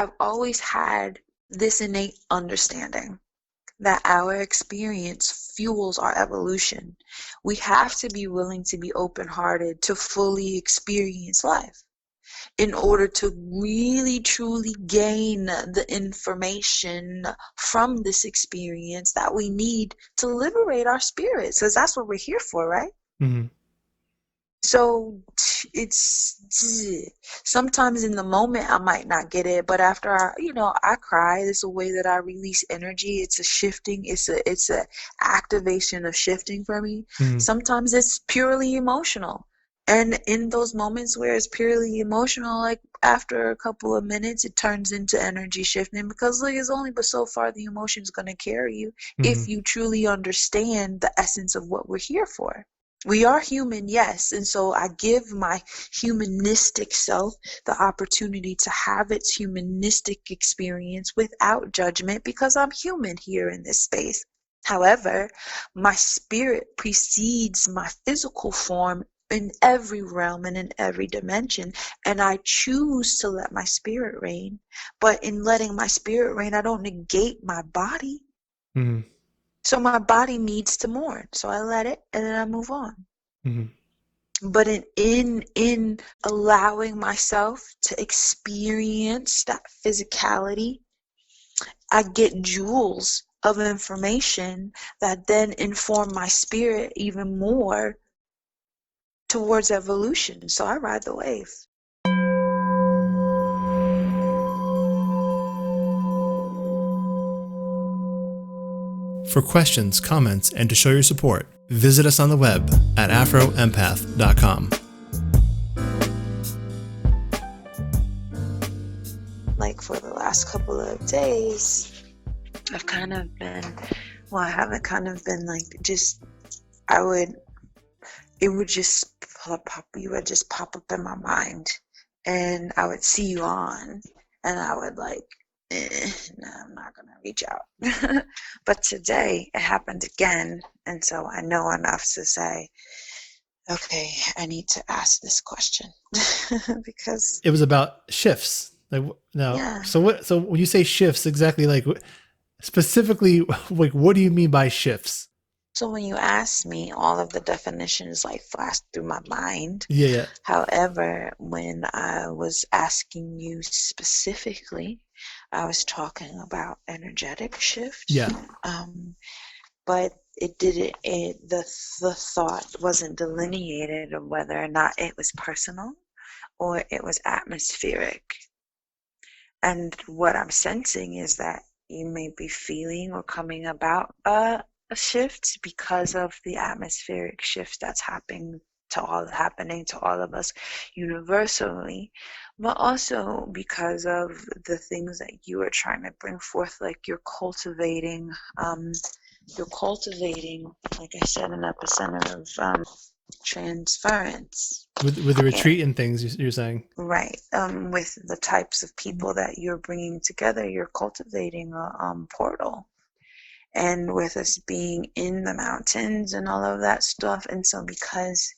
I've always had this innate understanding that our experience fuels our evolution. We have to be willing to be open-hearted to fully experience life in order to really truly gain the information from this experience that we need to liberate our spirits, because that's what we're here for, right? Mm-hmm. So it's sometimes in the moment I might not get it, but after I cry. It's a way that I release energy. It's a shifting. It's a activation of shifting for me. Mm-hmm. Sometimes it's purely emotional, and in those moments where it's purely emotional, like after a couple of minutes, it turns into energy shifting, because like it's only but so far the emotion's gonna carry you Mm-hmm. if you truly understand the essence of what we're here for. We are human, yes, and so I give my humanistic self the opportunity to have its humanistic experience without judgment, because I'm human here in this space. However, my spirit precedes my physical form in every realm and in every dimension, and I choose to let my spirit reign. But in letting my spirit reign, I don't negate my body. Mm-hmm. So my body needs to mourn. So I let it, and then I move on. Mm-hmm. But in allowing myself to experience that physicality, I get jewels of information that then inform my spirit even more towards evolution. So I ride the wave. For questions, comments, and to show your support, visit us on the web at afroempath.com. Like for the last couple of days, I've kind of been, well, I haven't kind of been like just, it would just you would just pop up in my mind, and I would see you on, and I would like, no, I'm not gonna reach out. But today it happened again, and so I know enough to say, okay, I need to ask this question. Because It was about shifts. Like, no. yeah. So what? So when you say shifts, exactly like specifically, like what do you mean by shifts? So when you asked me, all of the definitions like flashed through my mind. Yeah, yeah, However, when I was asking you specifically, I was talking about energetic shift. yeah. Um, but it didn't. The thought wasn't delineated of whether or not it was personal or it was atmospheric. And what I'm sensing is that you may be feeling or coming about a shift because of the atmospheric shift that's happening to all of us universally, but also because of the things that you are trying to bring forth, like you're cultivating, like I said, an epicenter of transference. With the And retreat and things, you're saying. right, with the types of people that you're bringing together, you're cultivating a portal. And with us being in the mountains and all of that stuff, and so because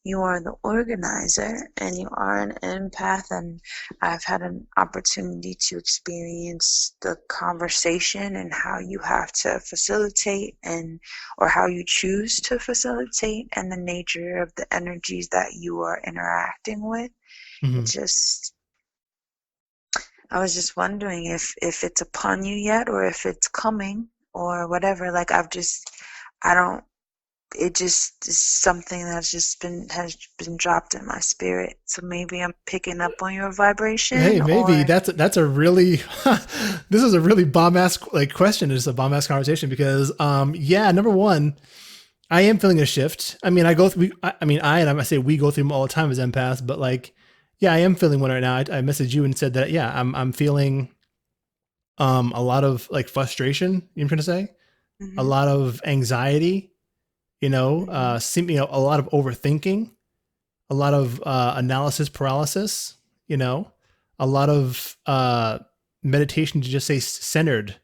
you are the organizer and you are an empath, and I've had an opportunity to experience the conversation and how you have to facilitate, and or how you choose to facilitate, and the nature of the energies that you are interacting with. It Mm-hmm. just, I was just wondering if it's upon you yet, or if it's coming, or whatever. Like I don't. It just is something that's just has been dropped in my spirit. So maybe I'm picking up on your Hey, vibration, maybe or that's a really this is a really bomb ass like question. It's a bomb ass conversation because yeah, number one, I am feeling a shift. I mean, I go through. I mean, I say we go through them all the time as empaths, but like, yeah, I am feeling one right now. I messaged you and said that yeah, I'm feeling a lot of like frustration. You know what I'm trying to say? A mhm, lot of anxiety. mhm, A lot of overthinking, a lot of analysis paralysis. You know, a lot of meditation to just stay centered. You know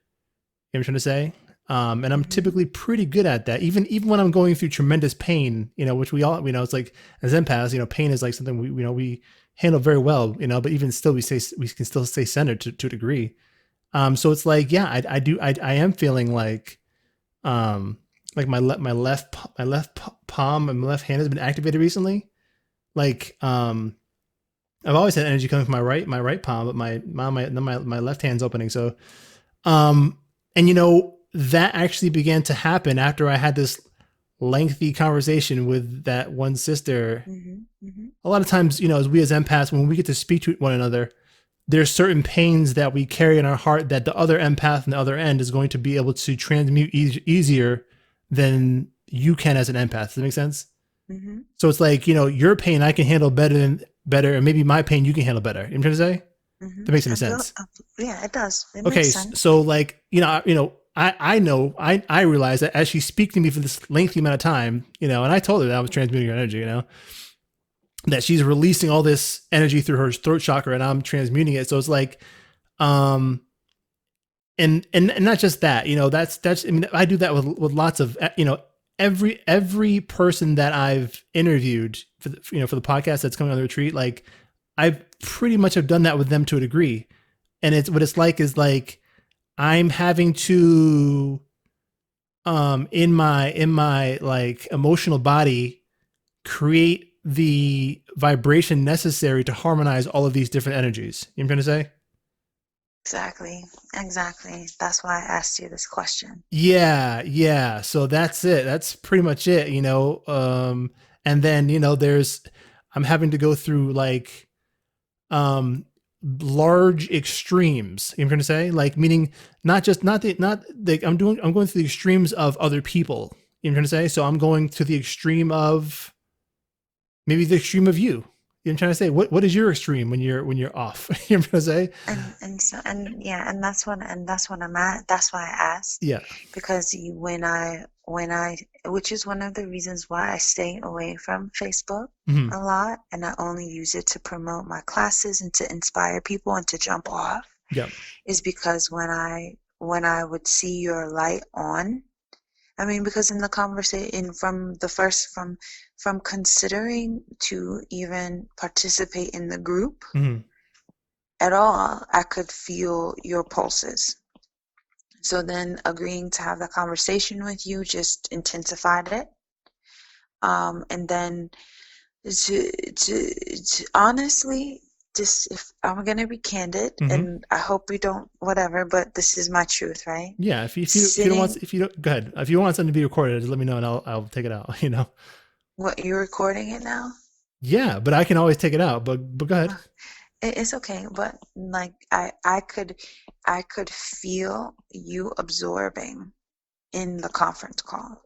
what I'm trying to say? And I'm mhm, typically pretty good at that, even when I'm going through tremendous pain. Which we all it's like as empaths, pain is like something we handle very well, but even still we can still stay centered to a degree. So it's like, yeah, I am feeling um, like my left palm and my left hand has been activated recently. Like, I've always had energy coming from my right palm, but my left hand's opening. So, um, and that actually began to happen after I had this lengthy conversation with that one sister. Mm-hmm. A lot of times, as we as empaths, when we get to speak to one another, there's certain pains that we carry in our heart that the other empath on the other end is going to be able to transmute easier than you can as an empath. Does that make sense? Mm-hmm. So it's like, your pain I can handle better, and maybe my pain you can handle better. You know what I'm trying to say? Mm-hmm. That makes any sense. Yeah, it does. It Okay, makes sense. so like, I realize that as she speaks to me for this lengthy amount of time, and I told her that I was transmuting her energy, that she's releasing all this energy through her throat chakra and I'm transmuting it. So it's like, um, and not just that, that's, I mean, I do that with lots of, every person that I've interviewed for for the podcast that's coming on the retreat, like I pretty much have done that with them to a degree. And it's what it's like is like, I'm having to, in my like emotional body, create the vibration necessary to harmonize all of these different energies. You know what I'm trying to say? Exactly. That's why I asked you this question. Yeah. So that's it. That's pretty much it, and then, I'm having to go through like, um, large extremes. You know what I'm trying to say? Like, meaning not like I'm going through the extremes of other people. You know what I'm trying to say? So I'm going to the extreme of maybe the extreme of you. You know what I'm trying to say? What is your extreme when you're off? You know what I'm trying to say? And that's what I'm at. That's why I asked, Yeah. because when I which is one of the reasons why I stay away from Facebook Mm-hmm. a lot, and I only use it to promote my classes and to inspire people and to jump off, Yeah. is because when I would see your light on, I mean, because in the conversation, from the first, from considering to even participate in the group Mm-hmm. at all, I could feel your pulses. So then agreeing to have the conversation with you just intensified it. And then to honestly, just, if I'm gonna be candid, Mm-hmm. and I hope we don't whatever, but this is my truth, right? Yeah. Sitting, If you don't, go ahead. If you want something to be recorded, just let me know and I'll take it out. what, you're recording it now? Yeah, but I can always take it out. But go ahead. It's okay, but like I could feel you absorbing in the conference call.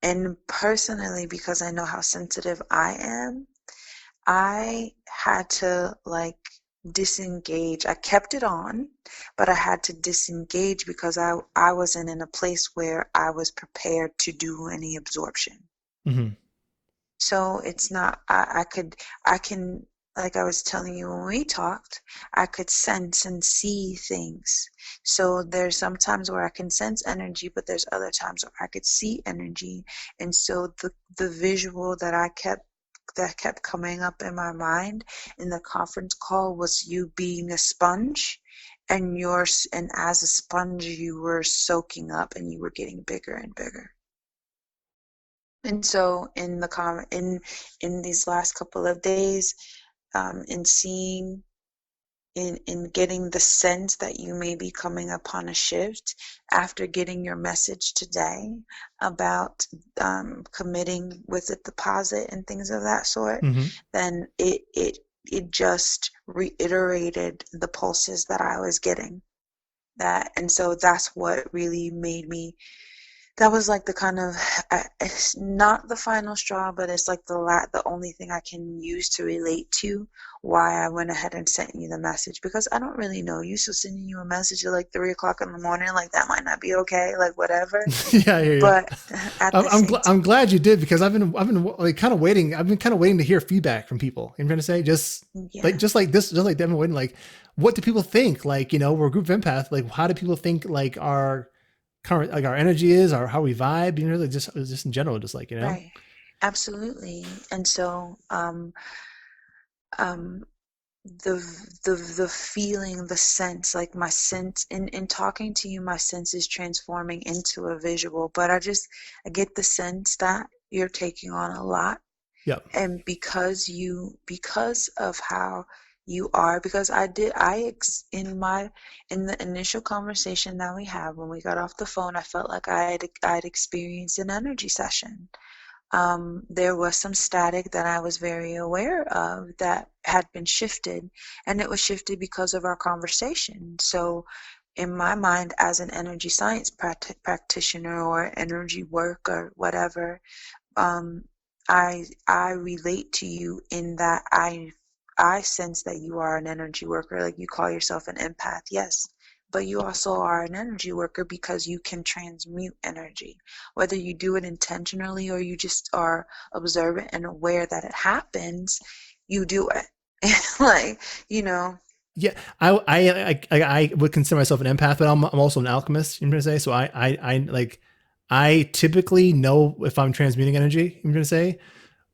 And personally, because I know how sensitive I am, I had to like disengage. I kept it on, but I had to disengage because I wasn't in a place where I was prepared to do any absorption. Mm-hmm. So it's not, I can, like I was telling you when we talked, I could sense and see things. So there's some times where I can sense energy, but there's other times where I could see energy. And so the visual that kept coming up in my mind in the conference call was you being a sponge, and as a sponge you were soaking up and you were getting bigger and bigger. And so in these last couple of days, in seeing, in getting the sense that you may be coming upon a shift after getting your message today about committing with a deposit and things of that sort, Mm-hmm. then it just reiterated the pulses that I was getting. And so that's what really made me, that was like the kind of, it's not the final straw, but it's like the only thing I can use to relate to why I went ahead and sent you the message, because I don't really know you. So sending you a message at like 3 o'clock in the morning, like that might not be okay, like whatever. Yeah, I hear you. But at the same I'm time, glad you did, because I've been like kind of waiting. I've been kind of waiting to hear feedback from people. I'm trying to say, yeah, just like this, just like them waiting. Like, what do people think? Like, we're a group of empaths. Like, how do people think like our current, like our energy is, or how we vibe? Like just in general, just like. right, absolutely. And so um, the the feeling, the sense, like my sense in talking to you, my sense is transforming into a visual. But I get the sense that you're taking on a lot, Yep. and because of how you are, because in the initial conversation that we had when we got off the phone, I felt like I'd experienced an energy session. There was some static that I was very aware of that had been shifted, and it was shifted because of our conversation. So in my mind, as an energy science practitioner or energy work or whatever, um, I relate to you in that I sense that you are an energy worker, like you call yourself an empath, yes, but you also are an energy worker because you can transmute energy. Whether you do it intentionally or you just are observant and aware that it happens, you do it. Like, you know, Yeah, I would consider myself an empath, but I'm also an alchemist. You know what I'm gonna say? So I like I typically know if I'm transmuting energy. You know what I'm gonna say?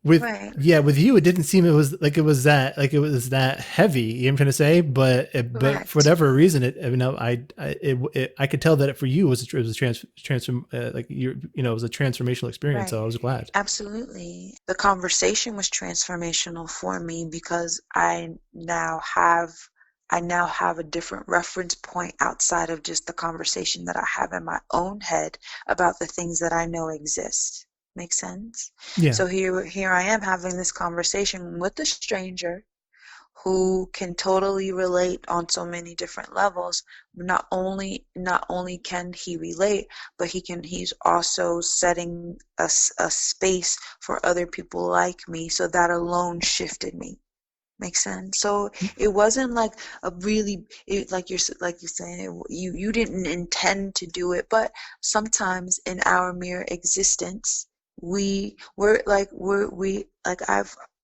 With right, yeah, with you, it didn't seem it was that heavy. You know what I'm trying to say? But for correct. whatever reason, I could tell that for you it was a transform like you know it was a transformational experience. Right. So I was glad. Absolutely. The conversation was transformational for me because I now have a different reference point outside of just the conversation that I have in my own head about the things that I know exist. Make sense? Yeah. So here I am having this conversation with a stranger who can totally relate on so many different levels. Not only can he relate, but he's also setting a space for other people like me. So that alone shifted me. Makes sense. So it wasn't like a really like you're saying, you didn't intend to do it, but sometimes in our mere existence, we like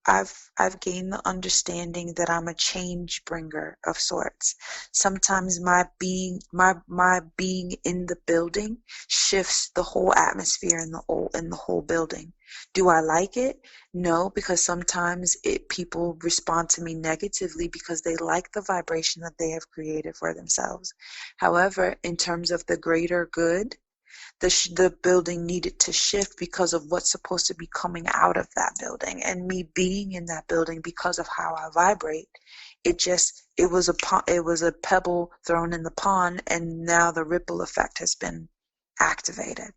I've gained the understanding that I'm a change bringer of sorts. Sometimes my being in the building shifts the whole atmosphere in the whole building. Do I like it? No, because sometimes people respond to me negatively because they like the vibration that they have created for themselves. However, in terms of the greater good, the building needed to shift because of what's supposed to be coming out of that building, and me being in that building because of how I vibrate. It was a pebble thrown in the pond, and now the ripple effect has been activated.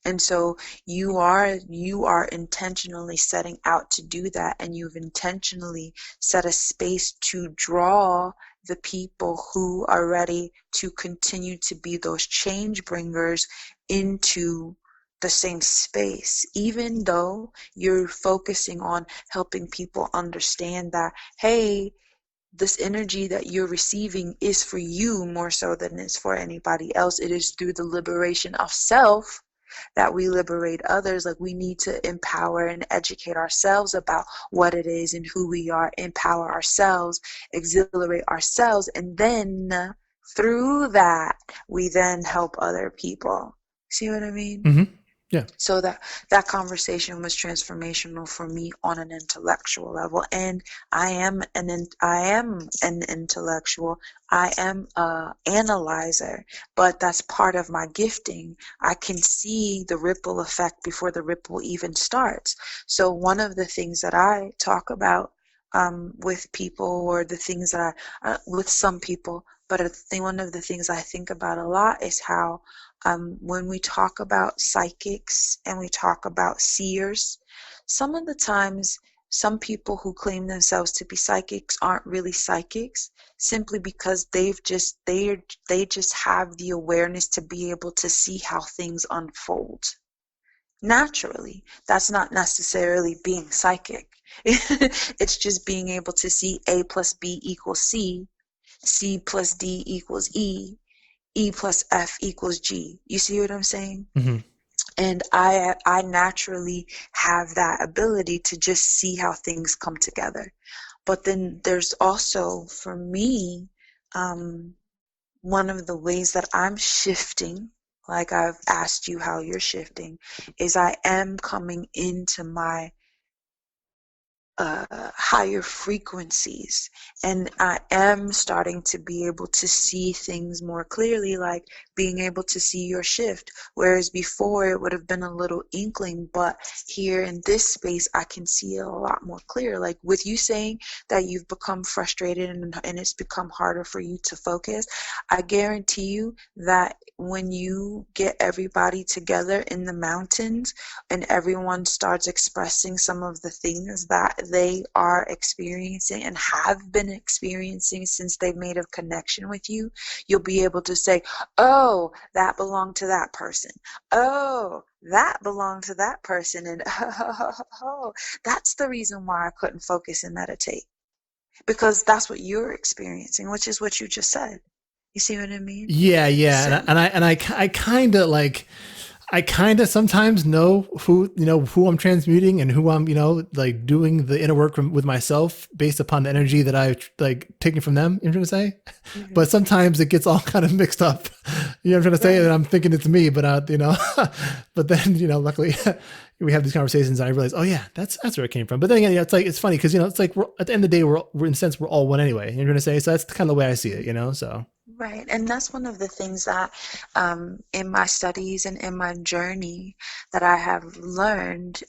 And so you are intentionally setting out to do that, and you've intentionally set a space to draw the people who are ready to continue to be those change bringers into the same space, even though you're focusing on helping people understand that, hey, this energy that you're receiving is for you more so than it's for anybody else. It is through the liberation of self that we liberate others. Like, we need to empower and educate ourselves about what it is and who we are, empower ourselves, exhilarate ourselves, and then through that we then help other people. See what I mean? Mm-hmm. Yeah. So that conversation was transformational for me on an intellectual level. And I am an intellectual. I am a analyzer, but that's part of my gifting. I can see the ripple effect before the ripple even starts. So one of the things that I talk about with people, or the things that with some people, but one of the things I think about a lot is how when we talk about psychics and we talk about seers, some of the times some people who claim themselves to be psychics aren't really psychics, simply because they just have the awareness to be able to see how things unfold naturally. That's not necessarily being psychic. It's just being able to see A plus B equals C, C plus D equals E plus F equals G. You see what I'm saying? Mm-hmm. And I naturally have that ability to just see how things come together. But then there's also, for me, um, one of the ways that I'm shifting, like I've asked you how you're shifting, is I am coming into my higher frequencies, and I am starting to be able to see things more clearly, like being able to see your shift, whereas before it would have been a little inkling, but here in this space I can see it a lot more clear. Like with you saying that you've become frustrated and it's become harder for you to focus, I guarantee you that when you get everybody together in the mountains and everyone starts expressing some of the things that they are experiencing and have been experiencing since they've made a connection with you, you'll be able to say, oh, that belonged to that person. Oh, that belonged to that person. And oh, that's the reason why I couldn't focus and meditate. Because that's what you're experiencing, which is what you just said. You see what I mean? Yeah, yeah, So, I kind of like, I kind of sometimes know who, who I'm transmuting and who I'm, like doing the inner work with myself based upon the energy that I've like taken from them. You know what I'm trying to say? But sometimes it gets all kind of mixed up. You know what I'm trying to say? And right. I'm thinking it's me, but but then luckily we have these conversations and I realize, oh yeah, that's where it came from. But then again, it's like it's funny because it's like at the end of the day we're in a sense we're all one anyway. You know what I'm trying to say? So that's kind of the way I see it. So. Right. And that's one of the things that in my studies and in my journey that I have learned,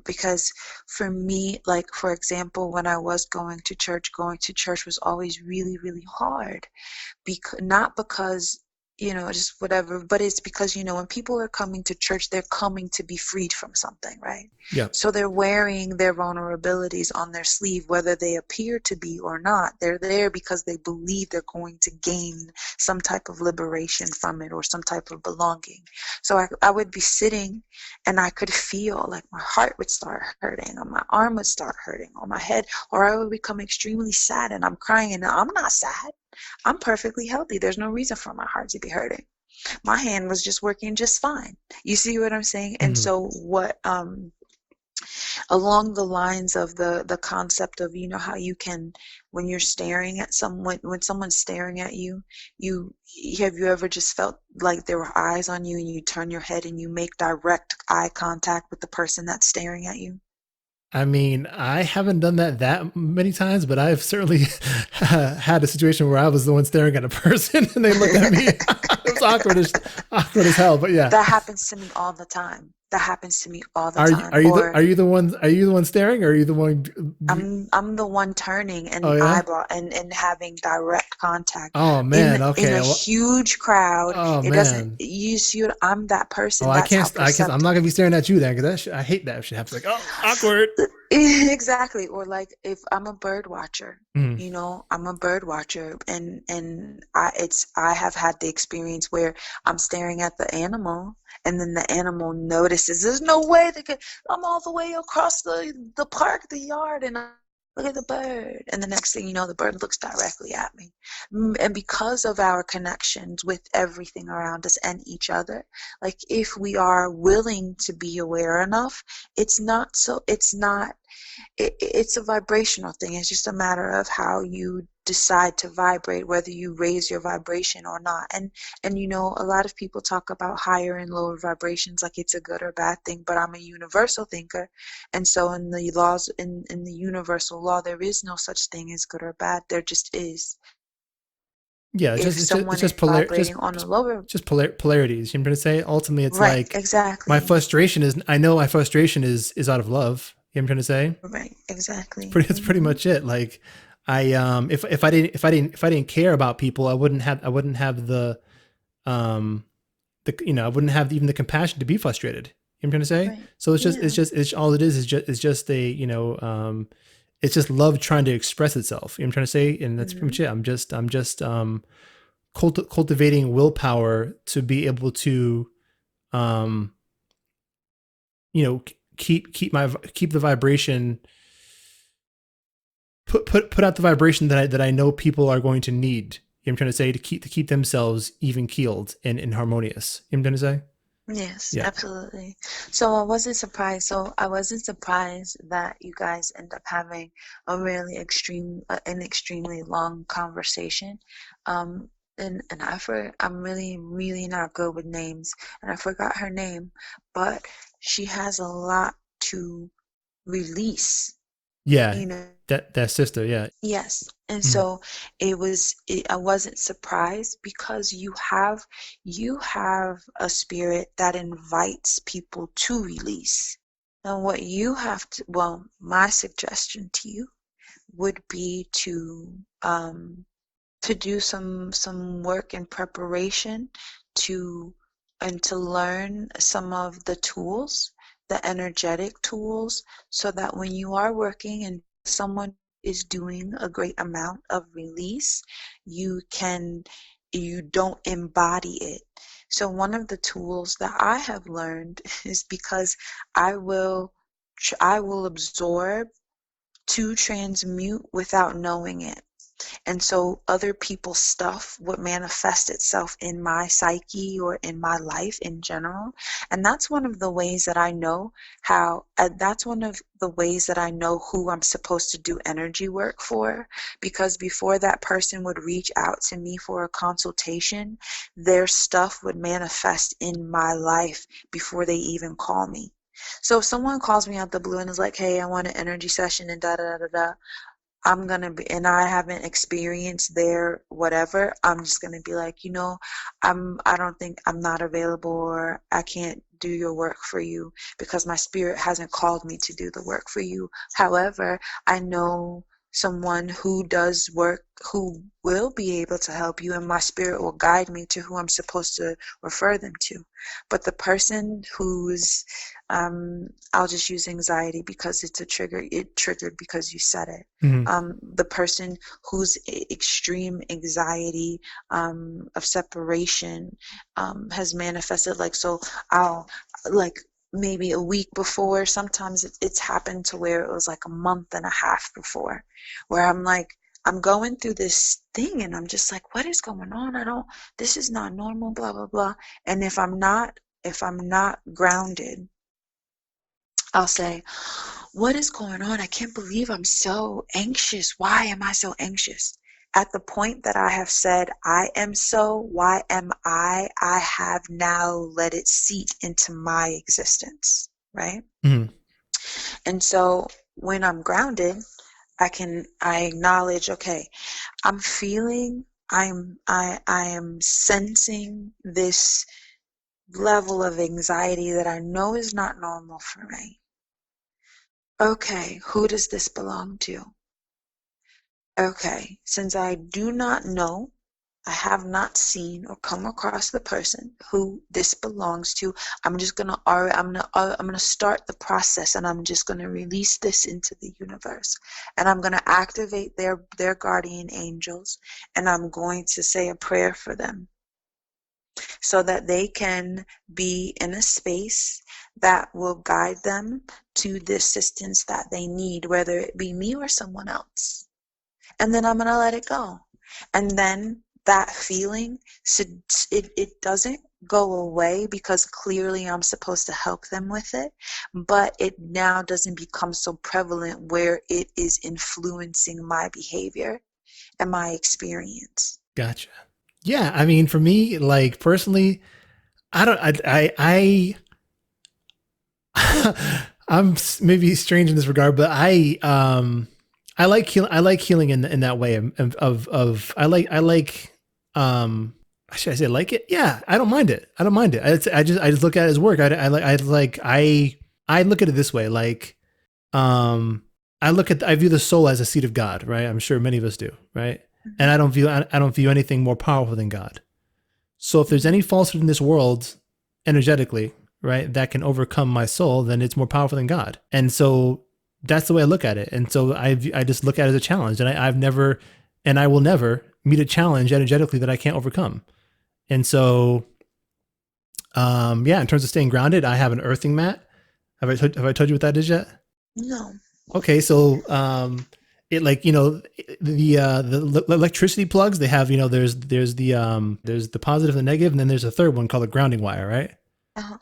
because for me, like, for example, when I was going to church was always really, really hard. Not because, just whatever, but it's because, when people are coming to church, they're coming to be freed from something, right? Yeah. So they're wearing their vulnerabilities on their sleeve, whether they appear to be or not. They're there because they believe they're going to gain some type of liberation from it or some type of belonging. So I would be sitting and I could feel like my heart would start hurting or my arm would start hurting or my head, or I would become extremely sad and I'm crying and I'm not sad. I'm perfectly healthy. There's no reason for my heart to be hurting. My hand was just working just fine. You see what I'm saying? And Mm-hmm. so what along the lines of the concept of, how you can, when you're staring at someone, when someone's staring at you, you have you ever just felt like there were eyes on you and you turn your head and you make direct eye contact with the person that's staring at you? I mean, I haven't done that many times, but I've certainly had a situation where I was the one staring at a person and they looked at me. It was awkward as hell. But yeah, That happens to me all the time. That happens to me all the are you time. are you the Or are you the one staring, or are you the one? I'm the one turning Oh and yeah. eyeball and having direct contact Oh in man. in a Okay. Well, huge crowd. oh It doesn't, man. you see what, I'm that Oh, person. That's how I can't. I'm perceptive. not gonna be staring at you then, because I hate that shit happens. Like, oh, awkward. Exactly. Or like if I'm a bird watcher, Mm. I'm a bird watcher and I have had the experience where I'm staring at the animal and then the animal notices there's no way they could, I'm all the way across the park, the yard, and I look at the bird. And the next thing you know, the bird looks directly at me. And because of our connections with everything around us and each other, like if we are willing to be aware enough, it's not it's a vibrational thing. It's just a matter of how you decide to vibrate, whether you raise your vibration or not. And a lot of people talk about higher and lower vibrations like it's a good or bad thing, but I'm a universal thinker. And so in the laws, in the universal law, there is no such thing as good or bad. There just is. Yeah. If It's someone is just vibrating on a lower, polarities. You know what I'm trying to say? Ultimately, it's right, like my exactly. frustration is. I know my frustration is out of love. You know what I'm trying to say? Right, exactly. It's pretty much it. Like I if I didn't care about people, I wouldn't have the I wouldn't have even the compassion to be frustrated. You know what I'm trying to say? Right. So Yeah. it's all it is just a it's just love trying to express itself. You know what I'm trying to say? And that's pretty Hmm. much it. I'm just cultivating willpower to be able to um keep the vibration, put out the vibration that I know people are going to need. You know what I'm trying to say, to keep themselves even keeled and harmonious. You know what I'm trying to say? Yes, Yeah. absolutely. So I wasn't surprised. So I wasn't surprised that you guys end up having a really an extremely long conversation. And I'm really, really not good with names, and I forgot her name, but she has a lot to release. Yeah. you know. That sister. Yeah. Yes. And Mm. so I wasn't surprised because you have a spirit that invites people to release. And what you have to, well, my suggestion to you would be to do some work in preparation to and to learn some of the tools, the energetic tools, so that when you are working and someone is doing a great amount of release, you can you don't embody it. So one of the tools that I have learned is because I will I will absorb to transmute without knowing it. And so other people's stuff would manifest itself in my psyche or in my life in general. And that's one of the ways that I know that's one of the ways that I know who I'm supposed to do energy work for. Because before that person would reach out to me for a consultation, their stuff would manifest in my life before they even call me. So if someone calls me out the blue and is like, hey, I want an energy session and da da da da da, I'm gonna be, and I haven't experienced their whatever, I'm just gonna be like, I don't think I'm not available, or I can't do your work for you because my spirit hasn't called me to do the work for you. However, I know someone who does work who will be able to help you, and my spirit will guide me to who I'm supposed to refer them to. But the person who's I'll just use anxiety because it's a trigger. It triggered because you said it. Mm-hmm. The person whose extreme anxiety of separation has manifested, like, so I'll, like, maybe a week before, sometimes it's happened to where it was like a month and a half before, where I'm like, I'm going through this thing and I'm just like, what is going on? This is not normal, blah, blah, blah. And if I'm not grounded, I'll say, what is going on? I can't believe I'm so anxious. Why am I so anxious? At the point that I have said, I am so, why am I have now let it seep into my existence, right? Mm-hmm. And so when I'm grounded, I acknowledge, okay, I'm feeling, I am sensing this level of anxiety that I know is not normal for me. Okay, who does this belong to? Okay, since I do not know, I have not seen or come across the person who this belongs to, I'm gonna start the process, and I'm just gonna release this into the universe, and I'm gonna activate their guardian angels, and I'm going to say a prayer for them so that they can be in a space that will guide them to the assistance that they need, whether it be me or someone else. And then I'm going to let it go. And then that feeling, it doesn't go away because clearly I'm supposed to help them with it, but it now doesn't become so prevalent where it is influencing my behavior and my experience. Gotcha. Yeah. I mean, for me, like personally, I don't, I'm maybe strange in this regard, but I like healing. I like healing in that way I like, should I say like it? Yeah. I don't mind it. I don't mind it. I just look at it as work. I look at it this way. Like, um, I view the soul as a seed of God, right? I'm sure many of us do, right? And Mm-hmm. I don't view anything more powerful than God. So if there's any falsehood in this world, energetically, right, that can overcome my soul, then it's more powerful than God. And so that's the way I look at it. And so I just look at it as a challenge, and I've never, and I will never meet a challenge energetically that I can't overcome. And so, yeah, in terms of staying grounded, I have an earthing mat. Have I told you what that is yet? No. Okay, so it, like, the electricity plugs, they have, there's the positive and the negative, and then there's a third one called a grounding wire, right? Uh-huh.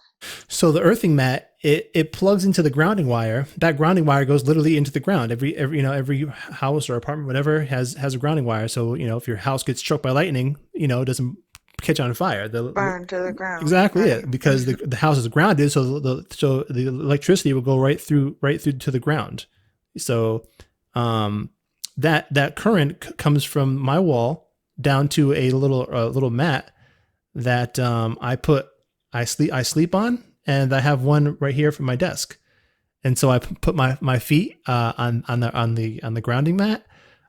So the earthing mat, it plugs into the grounding wire. That grounding wire goes literally into the ground. Every house or apartment, whatever, has a grounding wire. So if your house gets struck by lightning, it doesn't catch on fire. Burn to the ground, Exactly right? it, because the house is grounded, so the electricity will go right through to the ground. So um, that current comes from my wall down to a little mat that I sleep on, and I have one right here for my desk. And so I put my feet on the grounding mat.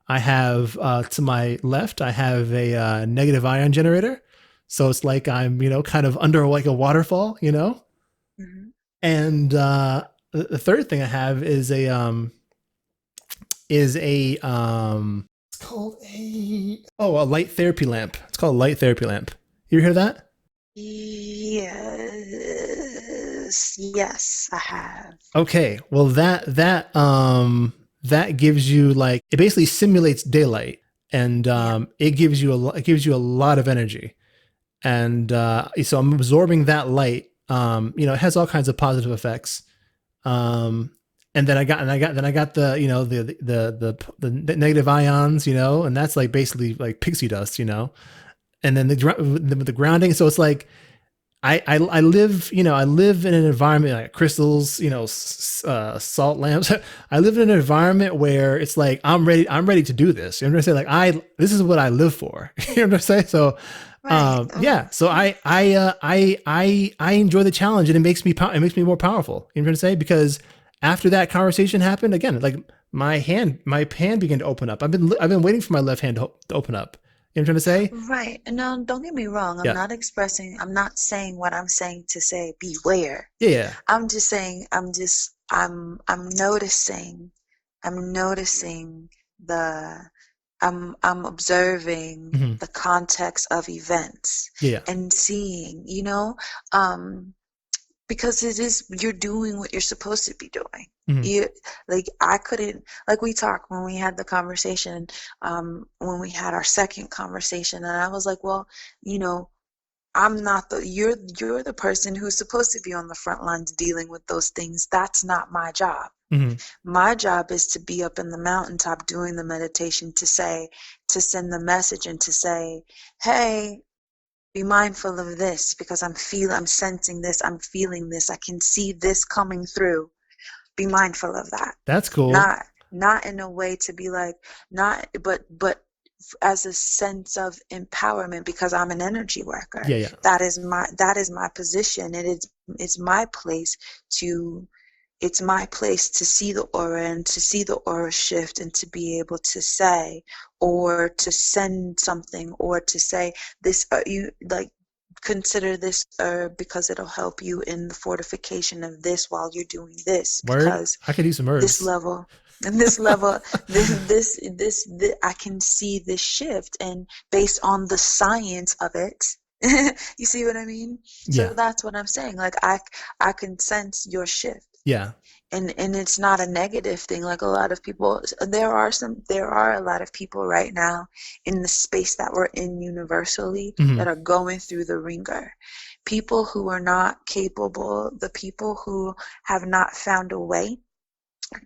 I have to my left, I have a negative ion generator, so it's like I'm kind of under like a waterfall, Hmm. And the third thing I have it's called a light therapy lamp. It's called a light therapy lamp. You ever hear that? Yes, I have. Okay, well that gives you like it basically simulates daylight, and Yeah. it gives you a lot of energy, and so I'm absorbing that light. It has all kinds of positive effects. Um, and then I got the the negative ions, and that's like basically like pixie dust, and then the grounding. So it's like I live I live in an environment like crystals, salt lamps. I live in an environment where it's like I'm ready to do this. You know what I'm saying? Like this is what I live for. You know what I'm saying? So Right. yeah, so I enjoy the challenge, and it makes me more powerful. You know what I'm saying? Because after that conversation happened again, like my hand began to open up. I've been waiting for my left hand to open up. You know what I'm trying to say? Right. No, don't get me wrong. Yeah, I'm not saying what I'm saying to say beware. yeah, yeah. I'm just saying, I'm noticing, I'm noticing the, I'm observing Mm-hmm. the context of events Yeah, and seeing, um, because you're doing what you're supposed to be doing. yeah. Mm-hmm. You like I couldn't like we talked when we had the conversation, when we had our second conversation, and I was like, well, you know, I'm not the you're the person who's supposed to be on the front lines dealing with those things. That's not my job. Mm-hmm. My job is to be up in the mountaintop doing the meditation to send the message and to say, hey, be mindful of this because I'm sensing this, I'm feeling this, I can see this coming through. Be mindful of that. That's cool. Not in a way to be like, not but as a sense of empowerment because I'm an energy worker. Yeah, yeah. That is my position. It's my place to it's my place to see the aura and to see the aura shift and to be able to say or to send something or to say this you like consider this herb because it'll help you in the fortification of this while you're doing this Word. because I could use some this herbs. level and this level this I can see this shift and based on the science of it. You see what I mean? So Yeah, that's what I'm saying, like I can sense your shift, yeah. and it's not a negative thing. Like a lot of people, there are a lot of people right now in the space that we're in universally Mm-hmm. that are going through the ringer. People who are not capable, the people who have not found a way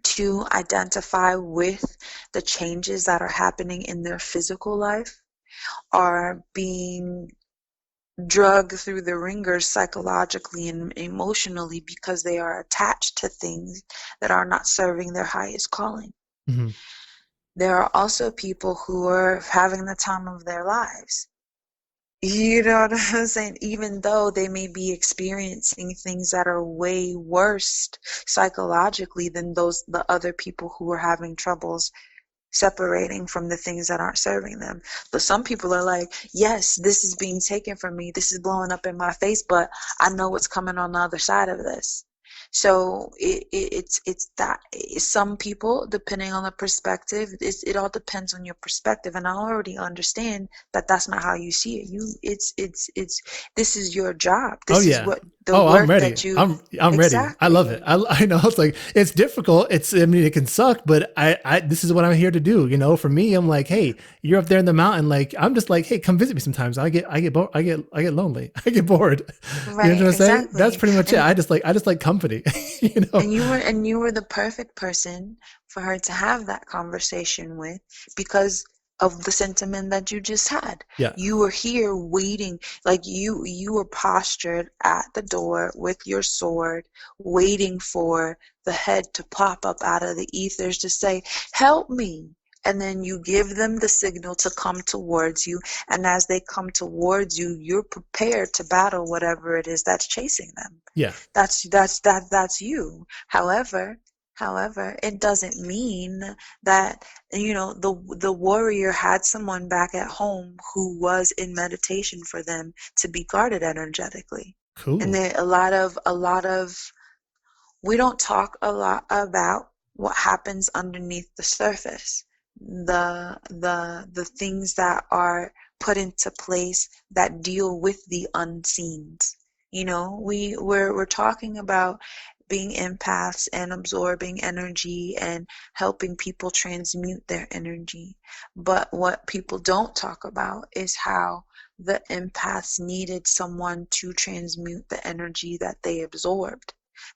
to identify with the changes that are happening in their physical life are being drug through the ringers psychologically and emotionally because they are attached to things that are not serving their highest calling. Mm-hmm. There are also people who are having the time of their lives. You know what I'm saying? Even though they may be experiencing things that are way worse psychologically than the other people who are having troubles separating from the things that aren't serving them. But some people are like, yes, this is being taken from me. This is blowing up in my face, but I know what's coming on the other side of this. So it's that some people, depending on the perspective, it all depends on your perspective. And I already understand that that's not how you see it. It's this is your job. Oh This is yeah. what the Oh, I'm work ready. that you I'm ready. I love it. exactly. I know it's like it's difficult. I mean it can suck, but I this is what I'm here to do. For me, I'm like, hey, you're up there in the mountain. Like I'm just like, hey, come visit me sometimes. I get lonely. I get bored. You know Right, what I'm saying? That's exactly. pretty much it. And I just like company. you know. and you were the perfect person for her to have that conversation with because of the sentiment that you just had. Yeah. You were here waiting, like you were postured at the door with your sword, waiting for the head to pop up out of the ethers to say, "Help me." And then you give them the signal to come towards you. And as they come towards you, you're prepared to battle whatever it is that's chasing them. Yeah. That's you. However, it doesn't mean that, the warrior had someone back at home who was in meditation for them to be guarded energetically. And Cool. there a lot of we don't talk a lot about what happens underneath the surface, the things that are put into place that deal with the unseens. We're talking about being empaths and absorbing energy and helping people transmute their energy. But what people don't talk about is how the empaths needed someone to transmute the energy that they absorbed,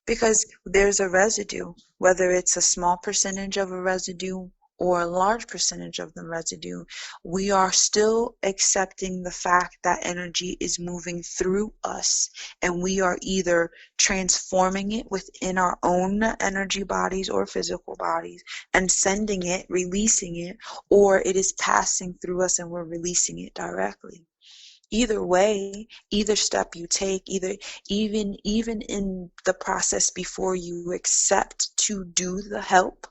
because there's a residue, whether it's a small percentage of a residue or a large percentage of the residue. We are still accepting the fact that energy is moving through us, and we are either transforming it within our own energy bodies or physical bodies and sending it, releasing it, or it is passing through us and we're releasing it directly. Either way, either step you take, even in the process before you accept to do the help,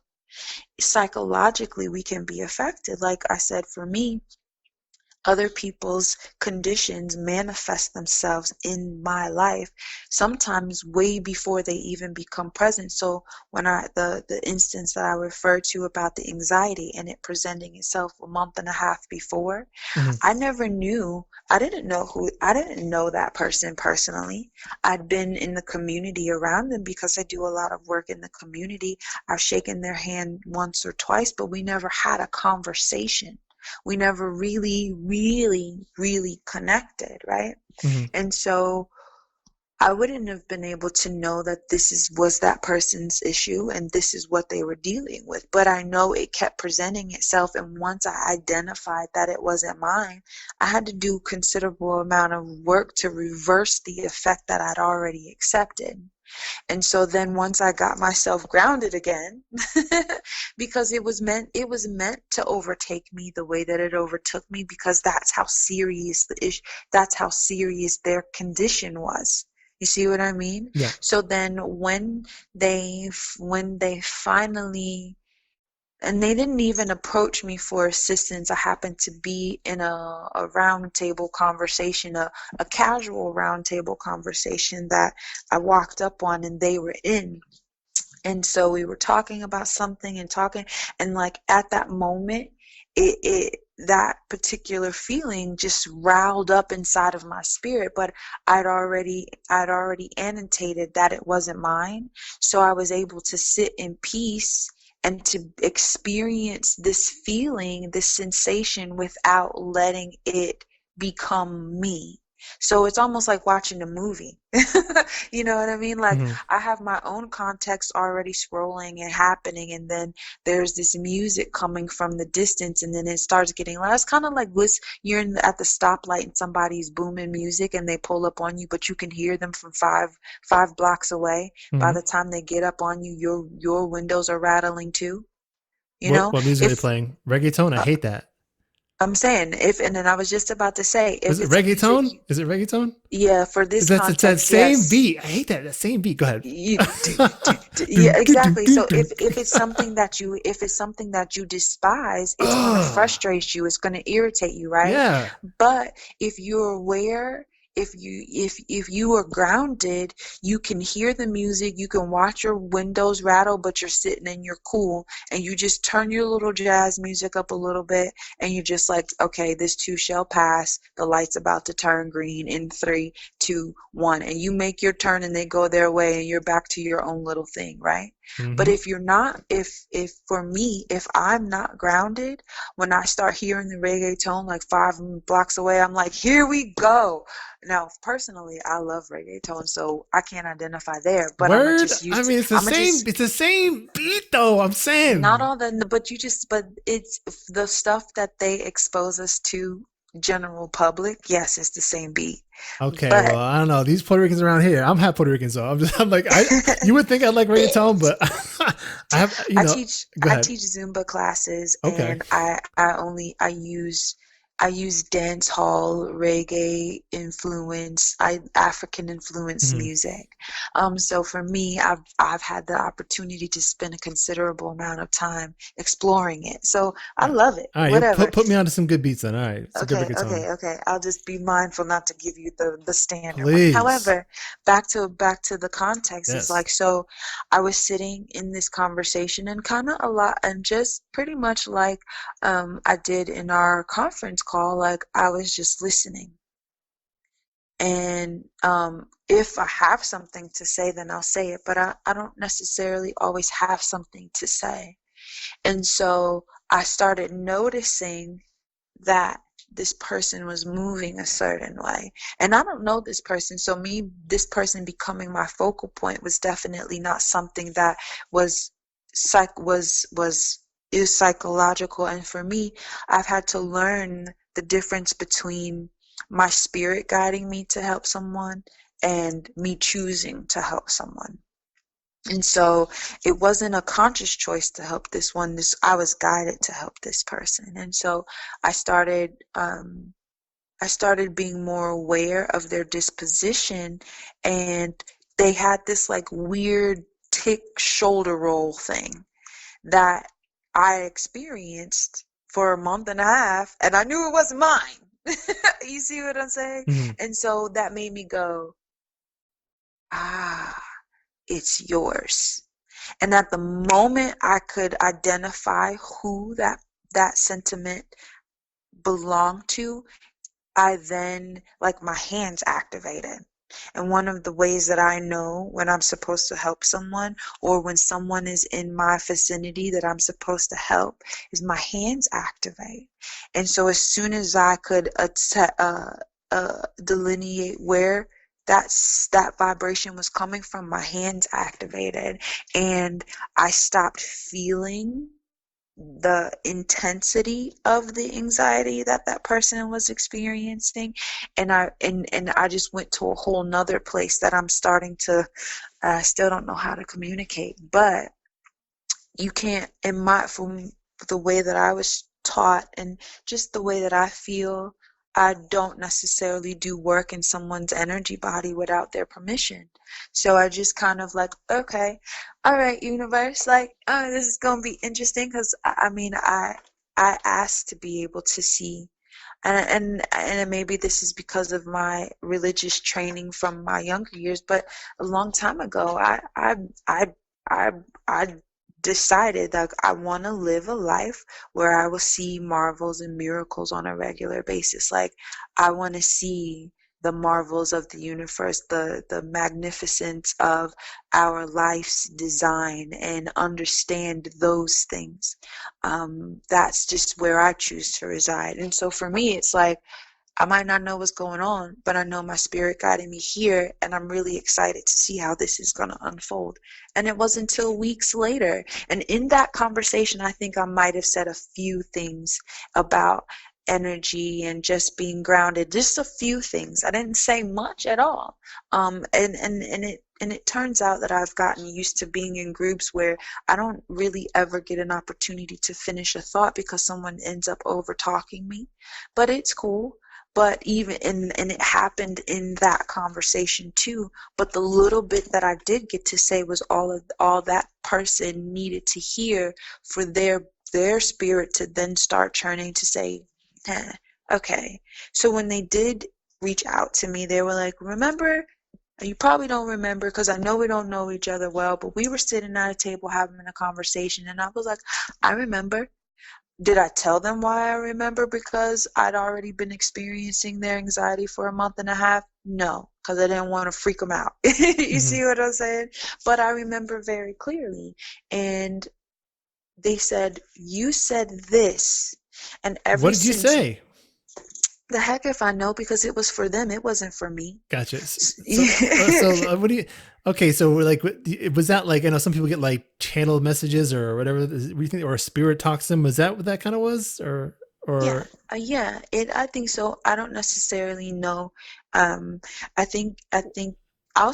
psychologically we can be affected. Like I said, for me, other people's conditions manifest themselves in my life, sometimes way before they even become present. So when the instance that I referred to about the anxiety and it presenting itself a month and a half before, Hmm. I didn't know that person personally. I'd been in the community around them because I do a lot of work in the community. I've shaken their hand once or twice, but we never had a conversation. We never really, really, really connected, right? Hmm. And so I wouldn't have been able to know that was that person's issue and this is what they were dealing with. But I know it kept presenting itself, and once I identified that it wasn't mine, I had to do considerable amount of work to reverse the effect that I'd already accepted. And so then once I got myself grounded again, because it was meant to overtake me the way that it overtook me, because that's how serious their condition was. You see what I mean? Yeah. So then when they finally, and they didn't even approach me for assistance. I happened to be in a round table conversation, a casual round table conversation that I walked up on and they were in. And so we were talking about something and talking, and like at that moment, that particular feeling just riled up inside of my spirit, but I'd already annotated that it wasn't mine. So I was able to sit in peace and to experience this feeling, this sensation, without letting it become me. So it's almost like watching a movie. You know what I mean? Like, Hmm. I have my own context already scrolling and happening, and then there's this music coming from the distance, and then it starts getting loud. It's kind of like you're at the stoplight and somebody's booming music and they pull up on you, but you can hear them from five blocks away. By Hmm. the time they get up on you, your windows are rattling too. You What know, what music are they if playing? Reggaeton? I uh, hate that. I'm saying, if, and then I was just about to say, Is if it it's music, reggaeton? Is it reggaeton? yeah, for Is this that it's that context, same yes. beat? I hate that. That same beat. Go ahead. Yeah, exactly. So if it's something that you despise, it's going to Oh, frustrate you, it's going to irritate you, right? yeah. But if you're aware, if you are grounded, you can hear the music, you can watch your windows rattle, but you're sitting and you're cool, and you just turn your little jazz music up a little bit, and you're just like, okay, this too shall pass. The light's about to turn green in 3, 2, 1, and you make your turn and they go their way and you're back to your own little thing, right? But Mm-hmm. if you're not, if for me, if I'm not grounded, when I start hearing the reggaeton like 5 blocks away, I'm like, here we go. Now, personally, I love reggaeton, so I can't identify there, but Word. I mean, I'm gonna just it's the same beat though. I'm not saying. all the, but you just, but it's the stuff that they expose us to general public. Yes, it's the same beat, Okay, well, but I don't know. These Puerto Ricans around here, I'm half Puerto Rican, so I'm like, you would think I like reggaeton, but I have, go I ahead. teach Zumba classes, Okay. and I use dance hall, reggae influence, African influence Mhm. music. So for me, I've had the opportunity to spend a considerable amount of time exploring it. So I Yeah. love it. All right, you Whatever. put me onto some good beats then. All right, it's a good Okay, reggaeton. okay, okay. I'll just be mindful not to give you the standard one. Please. However, back to the context, it's Yes. like, so I was sitting in this conversation, and kind of a lot, and just pretty much like I did in our conference call, like I was just listening. And if I have something to say, then I'll say it, but I don't necessarily always have something to say. And so I started noticing that this person was moving a certain way. And I don't know this person, so this person becoming my focal point was definitely not something that was was is psychological. And for me, I've had to learn the difference between my spirit guiding me to help someone and me choosing to help someone. And so it wasn't a conscious choice to help this one. I was guided to help this person. And so I started um I started being more aware of their disposition, and they had this like weird tick shoulder roll thing that I experienced for a month and a half, and I knew it wasn't mine. You see what I'm saying? Mhm. And so that made me go, ah, it's yours. And at the moment I could identify who that sentiment belonged to, I then, like, my hands activated. And one of the ways that I know when I'm supposed to help someone, or when someone is in my vicinity that I'm supposed to help, is my hands activate. And so as soon as I could delineate where that vibration was coming from, my hands activated, and I stopped feeling the intensity of the anxiety that that person was experiencing, and I just went to a whole nother place that I'm starting to I still don't know how to communicate, but you can't, in my, from the way that I was taught and just the way that I feel, I don't necessarily do work in someone's energy body without their permission. So I just kind of like, okay, all right, universe, like, oh, this is gonna be interesting, because I mean, I asked to be able to see, and maybe this is because of my religious training from my younger years, but a long time ago, I I I decided that I want to live a life where I will see marvels and miracles on a regular basis. Like, I want to see the marvels of the universe, the magnificence of our life's design, and understand those things. That's just where I choose to reside. And so for me, it's like, I might not know what's going on, but I know my spirit guided me here, and I'm really excited to see how this is going to unfold. And it wasn't until weeks later. And in that conversation, I think I might have said a few things about energy and just being grounded, just a few things. I didn't say much at all. And it turns out that I've gotten used to being in groups where I don't really ever get an opportunity to finish a thought because someone ends up over talking me. But it's cool. But even and it happened in that conversation too. But the little bit that I did get to say was all that person needed to hear for their spirit to then start churning to say, eh, okay. So when they did reach out to me, they were like, remember, you probably don't remember because I know we don't know each other well, but we were sitting at a table having a conversation, and I was like, I remember. Did I tell them why I remember? Because I'd already been experiencing their anxiety for a month and a half? No. because I didn't want to freak them out. You Hmm. see what I'm saying? But I remember very clearly. And they said, you said this. And What ever did you since, say? the heck if I know, because it was for them, it wasn't for me. Gotcha. What do you? Okay, so like, was that like? I know some people get like channeled messages or whatever. What do you think? Or a spirit talks to them? Was that what that kind of was? Yeah, Or yeah, I think so. I don't necessarily know. Um, I think I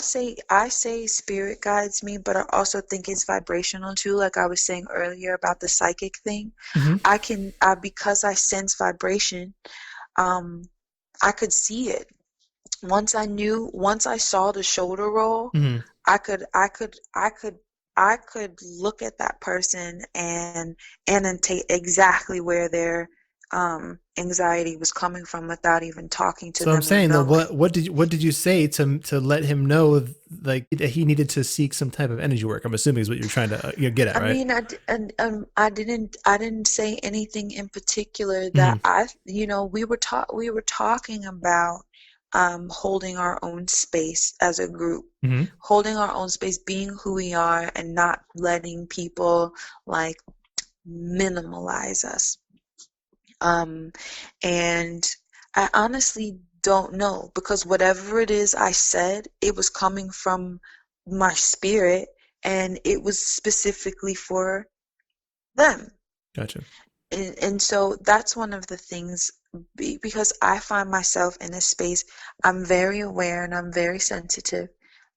say spirit guides me, but I also think it's vibrational too. Like I was saying earlier about the psychic thing. Mhm. Because I sense vibration, um, I could see it. Once I saw the shoulder roll, Mhm. I could, I could, I could, I could look at that person and annotate exactly where their anxiety was coming from without even talking to So I'm them or saying though, knowing. what did you say to let him know like that he needed to seek some type of energy work? I'm assuming is what you're trying to get at, I right? mean, I didn't say anything in particular Hmm. that we were talking about holding our own space as a group, Hmm. holding our own space, being who we are, and not letting people like minimalize us. Um, and I honestly don't know because whatever it is I said, it was coming from my spirit and it was specifically for them. Gotcha. And so that's one of the things because I find myself in a space, I'm very aware and I'm very sensitive.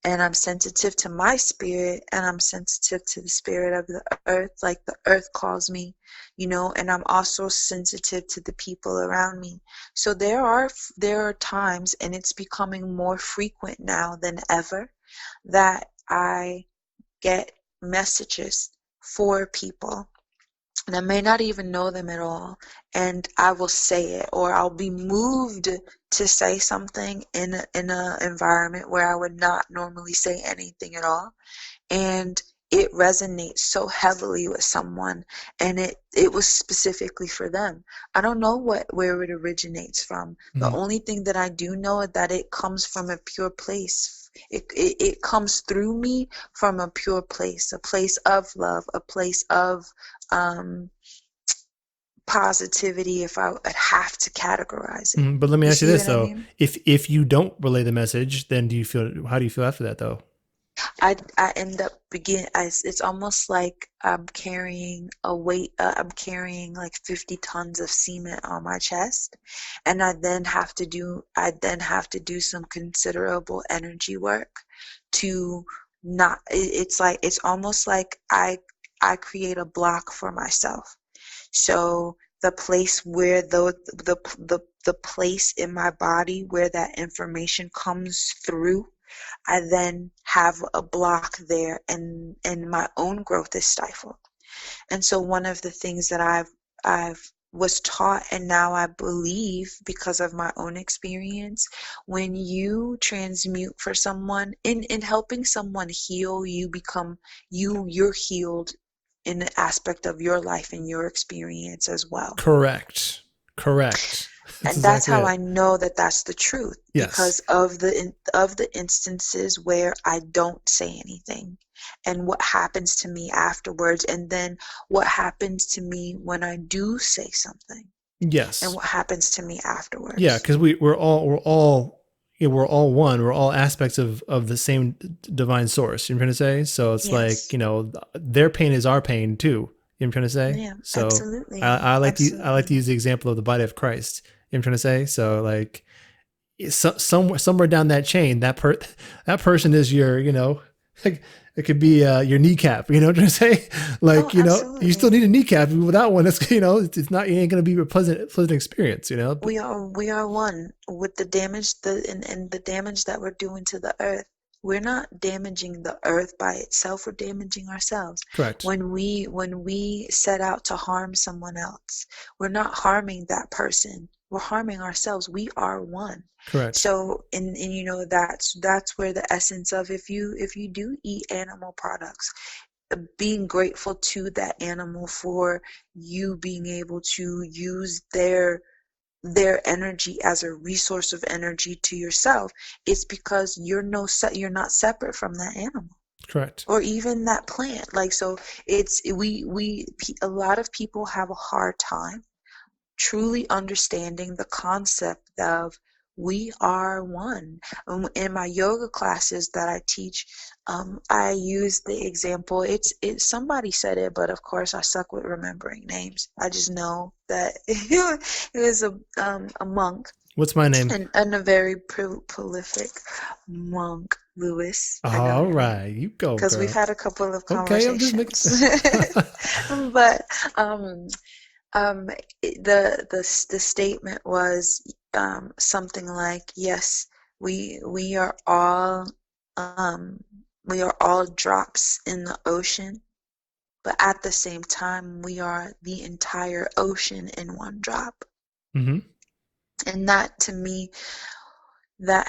And I'm sensitive to my spirit and I'm sensitive to the spirit of the earth, like the earth calls me, and I'm also sensitive to the people around me. So there are times, and it's becoming more frequent now than ever, that I get messages for people and I may not even know them at all, and I will say it, or I'll be moved to say something in a environment where I would not normally say anything at all, and it resonates so heavily with someone, and it was specifically for them. I don't know where it originates from. The Hmm. only thing that I do know is that it comes from a pure place. It comes through me from a pure place, a place of love, a place of um, positivity, if I would have to categorize it. But let me You ask you see this what I though: mean? if you don't relay the message, then do you feel? How do you feel after that though? I end up it's almost like I'm carrying a weight, I'm carrying like 50 tons of cement on my chest, and I then have to do some considerable energy work to not, it's almost like I create a block for myself. So the place where the place in my body where that information comes through, I then have a block there and my own growth is stifled. And so one of the things that I've was taught and now I believe because of my own experience, when you transmute for someone in helping someone heal, you're healed in the aspect of your life and your experience as well. Correct. Correct. That's And that's exactly how I it. know that that's the truth Yes. because of the instances where I don't say anything and what happens to me afterwards, and then what happens to me when I do say something and Yes. what happens to me Yeah, afterwards. because we're all yeah, we're all one. We're all aspects of the same divine source. You know what I'm trying to say? So it's like Yes. their pain is our pain too. You know what I'm trying to say? Yeah, So absolutely. I like to Absolutely. use the example of the body of Christ. You know what I'm trying to say? So like somewhere down that chain, that person is your like, it could be your kneecap. You know what I'm trying to say? Oh, Like you still absolutely. need a kneecap. Without one, it's not, it ain't gonna be a pleasant experience. We are one with the damage and the damage that we're doing to the earth. We're not damaging the earth by itself, we're damaging ourselves. Correct. When we set out to harm someone else, we're not harming that person. We're harming ourselves. We are one. Correct. So and that's where the essence of if you do eat animal products, being grateful to that animal for you being able to use their their energy as a resource of energy to yourself, it's because you're not separate from that animal Correct. or even that plant. Like, so it's a lot of people have a hard time truly understanding the concept of we are one. In my yoga classes that I teach, I use the example. It's somebody said it, but of course I suck with remembering names. I just know that it was a monk, What's my name? and a very prolific monk, Lewis. I know All your name right, you go, because we've girl. had a couple of Okay, I'm just making. conversations. But um, the statement was something like, yes, we are all um, we are all drops in the ocean, but at the same time, we are the entire ocean in one drop. Mm-hmm. And that, to me, that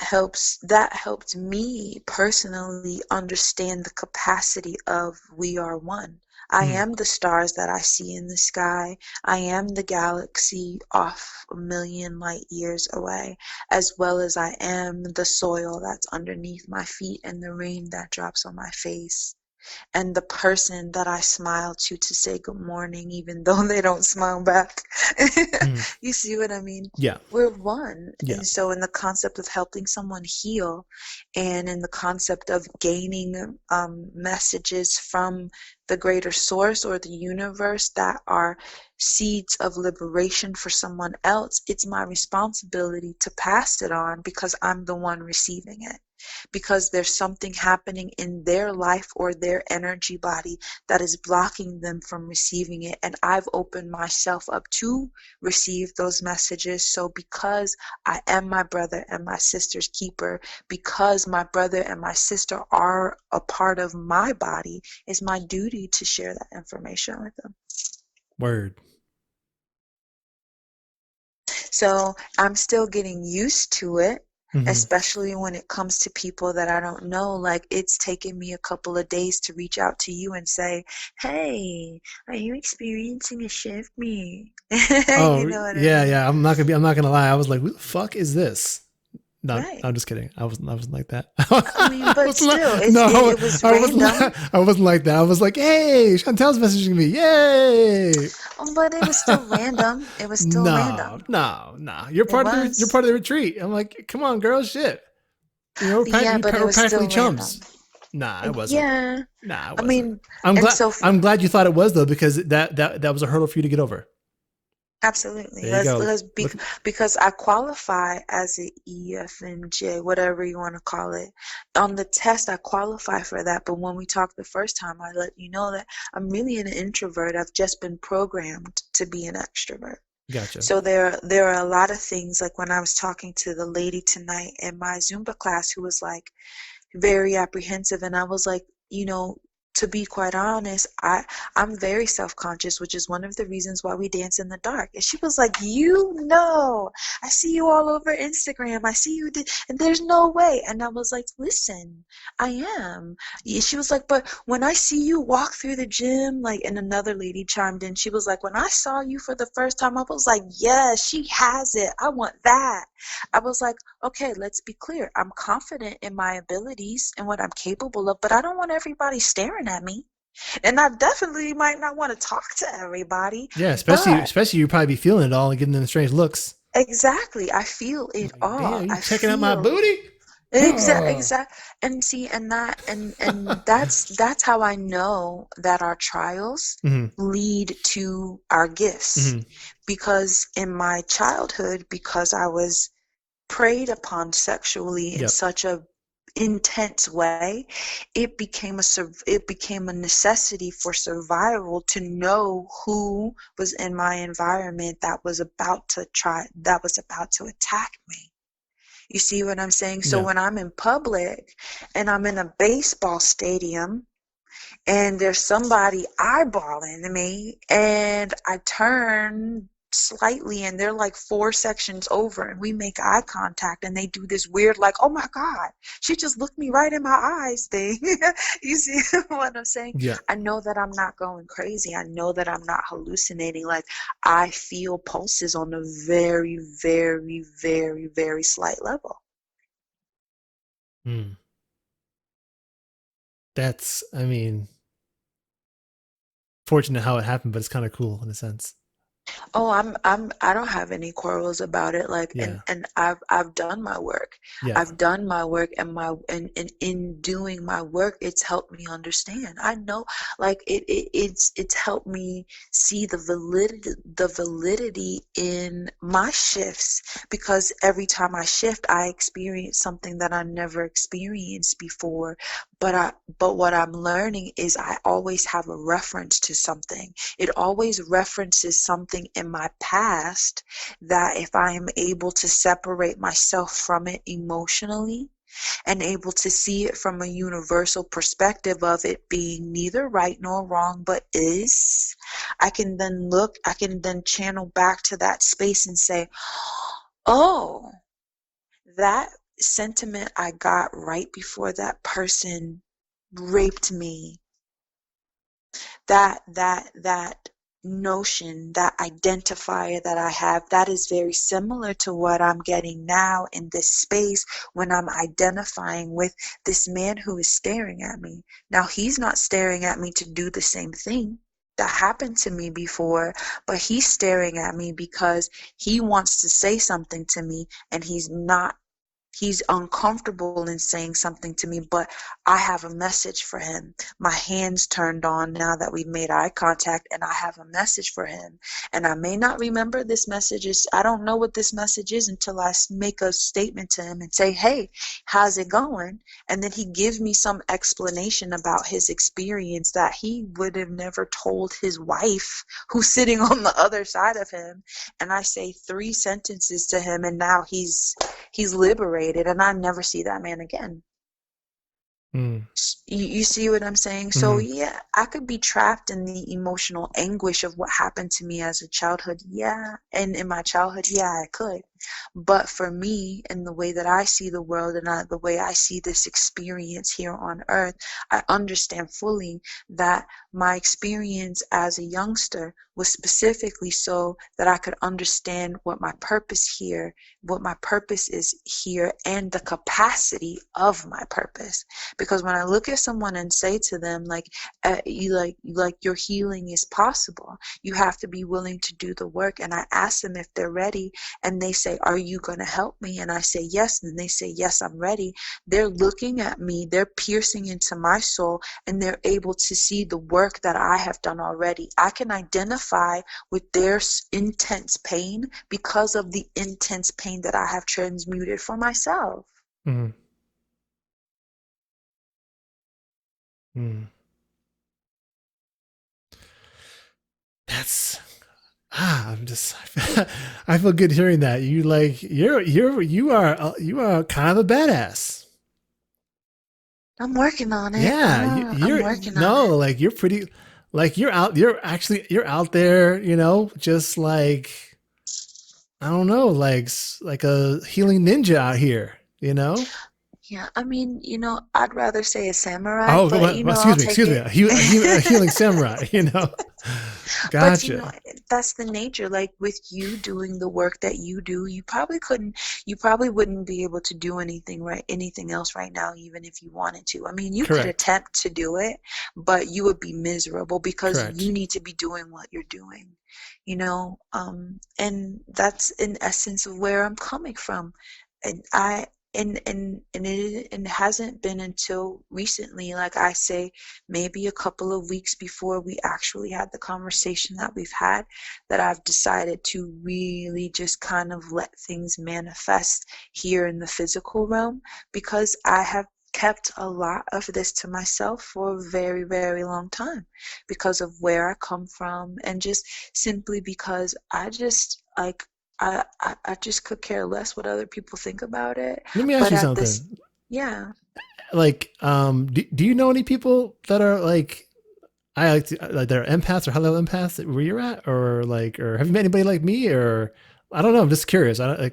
helped me personally understand the capacity of we are one. I Mm-hmm. am the stars that I see in the sky. I am the galaxy off a million light years away, as well as I am the soil that's underneath my feet and the rain that drops on my face, and the person that I smile to say good morning, even though they don't smile back. Mm-hmm. You see what I mean? Yeah. We're one. Yeah. And so, in the concept of helping someone heal, and in the concept of gaining messages from the greater source or the universe that are seeds of liberation for someone else, it's my responsibility to pass it on because I'm the one receiving it, because there's something happening in their life or their energy body that is blocking them from receiving it. And I've opened myself up to receive those messages. So because I am my brother and my sister's keeper, because my brother and my sister are a part of my body, it's my duty to share that information with them. Word. So I'm still getting used to it, Mm-hmm. especially when it comes to people that I don't know. Like, it's taken me a couple of days to reach out to you and say, hey, are you experiencing a shift? Me. You Oh know what I yeah, mean? yeah. I'm not gonna lie. I was like, "Who the fuck is this?" No, Right. I'm just kidding. I wasn't like that. I mean, I but wasn't still, like, no, it was I wasn't. random. I wasn't like that. I was like, "Hey, Chantel's messaging me. Yay!" But it was still random. It was still No, random. no, no. It You're was. part of the retreat. I'm like, come on, girl, shit. You know, Yeah, but it we're was practically still random. chums. Nah, I wasn't. Yeah. Nah, I I wasn't. mean, and so I'm glad you thought it was though, because that was a hurdle for you to get over. absolutely. There you go. Look. Because I qualify as an EFNJ, whatever you want to call it. On the test, I qualify for that. But when we talked the first time, I let you know that I'm really an introvert. I've just been programmed to be an extrovert. Gotcha. So there are a lot of things, like when I was talking to the lady tonight in my Zumba class who was like very apprehensive, and I was like, to be quite honest, I'm very self-conscious, which is one of the reasons why we dance in the dark. And she was like, I see you all over Instagram, I see you and there's no way. And I was like, listen, I am. She was like, but when I see you walk through the gym, like, and another lady chimed in, she was like, when I saw you for the first time, I was like, yes, she has it, I want that. I was like, okay, let's be clear. I'm confident in my abilities and what I'm capable of, but I don't want everybody staring at me. And I definitely might not want to talk to everybody, Yeah, but especially you probably be feeling it all and getting them strange looks. exactly, I feel it Like, all. damn, you I checking out my feel booty? Oh. exact. And see, and that's how I know that our trials Mm-hmm. lead to our gifts. Mm-hmm. Because in my childhood, because I was preyed upon sexually in Yep. such a intense way, it became a necessity for survival to know who was in my environment that was about to attack me. You see what I'm saying? So Yeah. when I'm in public and I'm in a baseball stadium and there's somebody eyeballing me and I turn slightly and they're like four sections over and we make eye contact and they do this weird like, oh my God, she just looked me right in my eyes thing. You see what I'm saying? Yeah. I know that I'm not going crazy. I know that I'm not hallucinating. Like, I feel pulses on a very, very, very, very slight level. Mm. That's, I mean, fortunate how it happened, but it's kind of cool in a sense. Oh, I don't have any quarrels about it. Like, Yeah. and I've done my work. Yeah. I've done my work, and in doing my work, it's helped me understand. I know, like, it's helped me see the validity in my shifts, because every time I shift, I experience something that I never experienced before. But but what I'm learning is I always have a reference to something. It always references something in my past that if I am able to separate myself from it emotionally and able to see it from a universal perspective of it being neither right nor wrong but is, I can then channel back to that space and say, oh, that sentiment I got right before that person raped me, that notion, that identifier that I have, that is very similar to what I'm getting now in this space when I'm identifying with this man who is staring at me. Now, he's not staring at me to do the same thing that happened to me before, but he's staring at me because he wants to say something to me and he's uncomfortable in saying something to me, but I have a message for him. My hands turned on now that we've made eye contact, and I have a message for him. And I may not remember this message. I don't know what this message is until I make a statement to him and say, hey, how's it going? And then he gives me some explanation about his experience that he would have never told his wife, who's sitting on the other side of him. And I say three sentences to him, and now he's liberated, and I never see that man again. Mm. You see what I'm saying? So Mm. yeah, I could be trapped in the emotional anguish of what happened to me as a childhood. Yeah, and in my childhood, yeah, I could. But for me, and the way that I see the world, and the way I see this experience here on earth, I understand fully that my experience as a youngster was specifically so that I could understand what my purpose is here, and the capacity of my purpose. Because when I look at someone and say to them, like your healing is possible, you have to be willing to do the work. And I ask them if they're ready, and they say, are you going to help me? And I say yes, and they say, yes, I'm ready. They're looking at me, they're piercing into my soul, and they're able to see the work that I have done already. I can identify with their intense pain because of the intense pain that I have transmuted for myself. Mm. Mm. That's, I'm just, I feel good hearing that. You like, you are kind of a badass. I'm working on it. Yeah. I'm You're, working on no, it. like you're pretty, like you're out there, just like, I don't know, like a healing ninja out here, you know? Yeah, I mean, I'd rather say a samurai, Oh, but I'll take excuse me. it. A healing samurai, you know? But Gotcha. that's the nature. Like, with you doing the work that you do, you probably wouldn't be able to do anything else right now, even if you wanted to. I mean, you could Correct. attempt to do it, but you would be miserable because you Correct. need to be doing what you're doing, and that's in essence of where I'm coming from. And I, and it hasn't been until recently, like I say, maybe a couple of weeks before we actually had the conversation that we've had, that I've decided to really just kind of let things manifest here in the physical realm, because I have kept a lot of this to myself for a very, very long time, because of where I come from, and just simply because I just like I just could care less what other people think about it. Let me ask But you at this, something. yeah. Like, do you know any people that are like I like to, like there are empaths or high level empaths where you're at, or like, or have you met anybody like me, or I don't know. I'm just curious. I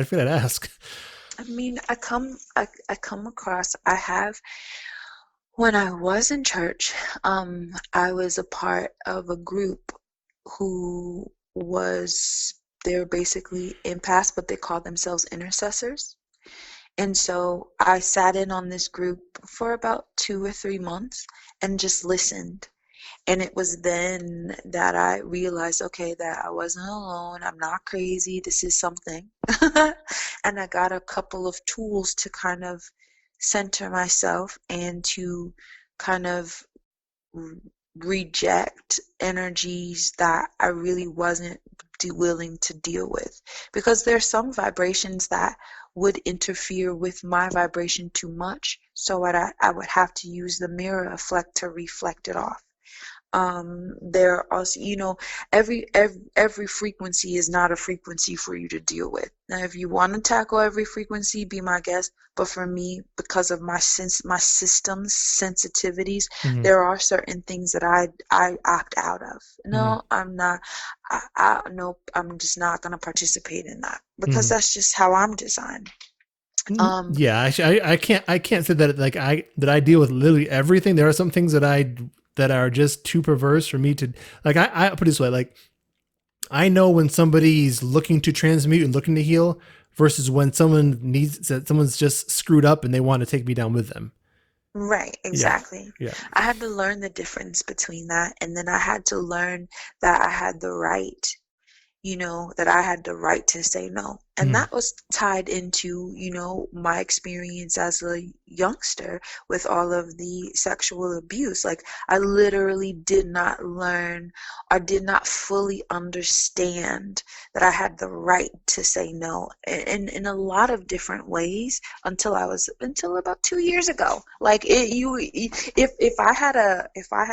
feel I'd ask. I mean, I come across, I have, when I was in church, I was a part of a group who was, they're basically empaths, but they call themselves intercessors. And so I sat in on this group for about 2 or 3 months and just listened. And it was then that I realized, okay, that I wasn't alone. I'm not crazy. This is something. And I got a couple of tools to kind of center myself and to kind of reject energies that I really wasn't willing to deal with. Because there's some vibrations that would interfere with my vibration too much. So I would have to use the mirror effect to reflect it off. There are also, every frequency is not a frequency for you to deal with. Now, if you want to tackle every frequency, be my guest. But for me, because of my system's sensitivities, Mm-hmm. there are certain things that I opt out of. Mm-hmm. No, I'm not. Nope, I'm just not going to participate in that because Mm-hmm. that's just how I'm designed. Um, Yeah, I can't say that like I deal with literally everything. There are some things that are just too perverse for me to like. I put it this way, like I know when somebody's looking to transmute and looking to heal versus when someone's just screwed up and they want to take me down with them. Right, Yeah, exactly. yeah. I had to learn the difference between that, and then I had to learn that I had the right, that I had the right to say no. And Mm, that was tied into, my experience as a youngster with all of the sexual abuse. Like, I literally did not learn or did not fully understand that I had the right to say no in a lot of different ways until about 2 years ago. Like if I had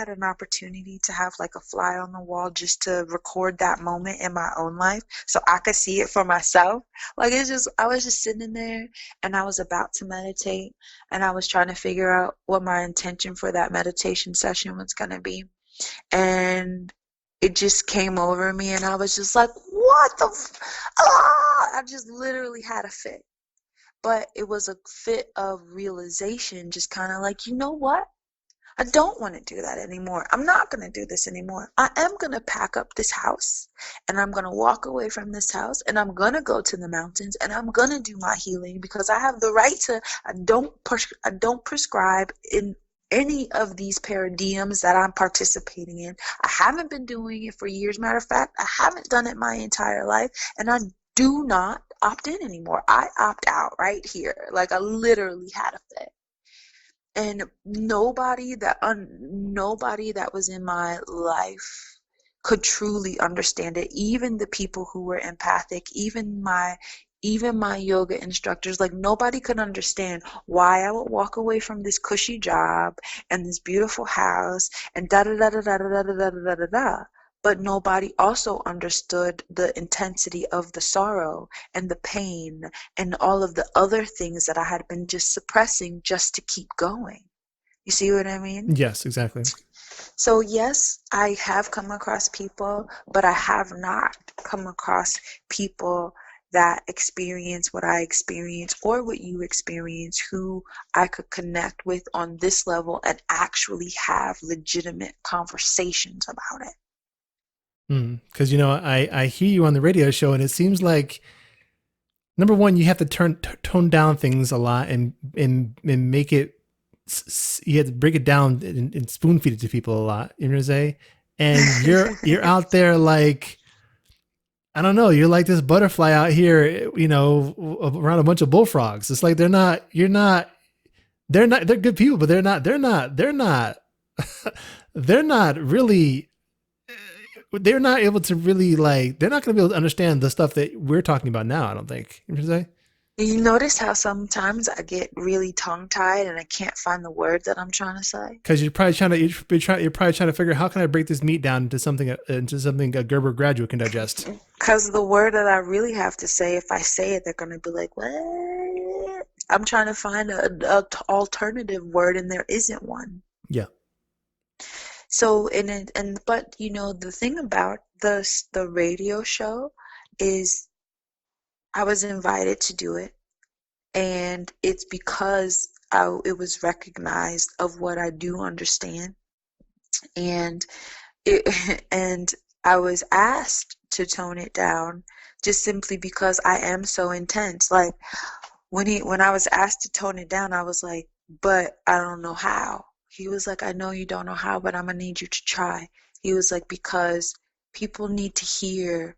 an opportunity to have like a fly on the wall just to record that moment in my own life so I could see it for myself. Like I was just sitting there and I was about to meditate and I was trying to figure out what my intention for that meditation session was going to be. And it just came over me and I was just like, what the I just literally had a fit. But it was a fit of realization, just kind of like, you know what? I don't want to do that anymore. I'm not going to do this anymore. I am going to pack up this house and I'm going to walk away from this house and I'm going to go to the mountains and I'm going to do my healing because I have the right to. I don't prescribe in any of these paradigms that I'm participating in. I haven't been doing it for years. Matter of fact, I haven't done it my entire life and I do not opt in anymore. I opt out right here. Like I literally had a fit. And nobody that was in my life could truly understand it. Even the people who were empathic, even my yoga instructors, like nobody could understand why I would walk away from this cushy job and this beautiful house and da da da da da da da da da da da. But nobody also understood the intensity of the sorrow and the pain and all of the other things that I had been just suppressing just to keep going. You see what I mean? yes, exactly. So, yes, I have come across people, but I have not come across people that experience what I experience or what you experience who I could connect with on this level and actually have legitimate conversations about it. Because I hear you on the radio show, and it seems like number one, you have to tone down things a lot and make it. You have to break it down and spoon feed it to people a lot. You know what I'm saying? And you're out there like I don't know. You're like this butterfly out here, around a bunch of bullfrogs. It's like they're not. You're not. They're not. They're good people, but they're not. They're not. They're not. They're not really. They're not able to really like. They're not going to be able to understand the stuff that we're talking about now. I don't think. You know what I'm saying? You notice how sometimes I get really tongue-tied and I can't find the word that I'm trying to say? Because you're probably trying to figure out how can I break this meat down into something a Gerber graduate can digest. Because the word that I really have to say, if I say it, they're going to be like, what? I'm trying to find a alternative word and there isn't one. Yeah. So but the thing about the radio show is I was invited to do it, and it's because it was recognized of what I do understand, and and I was asked to tone it down just simply because I am so intense. Like when I was asked to tone it down, I was like, but I don't know how. He was like, I know you don't know how, but I'm gonna need you to try. He was like, because people need to hear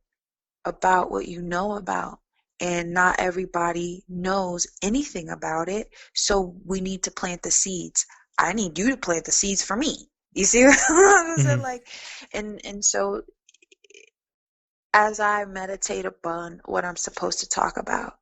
about what you know about, and not everybody knows anything about it, so we need to plant the seeds. I need you to plant the seeds for me. You see what I'm saying? Hmm. Like, and so as I meditate upon what I'm supposed to talk about,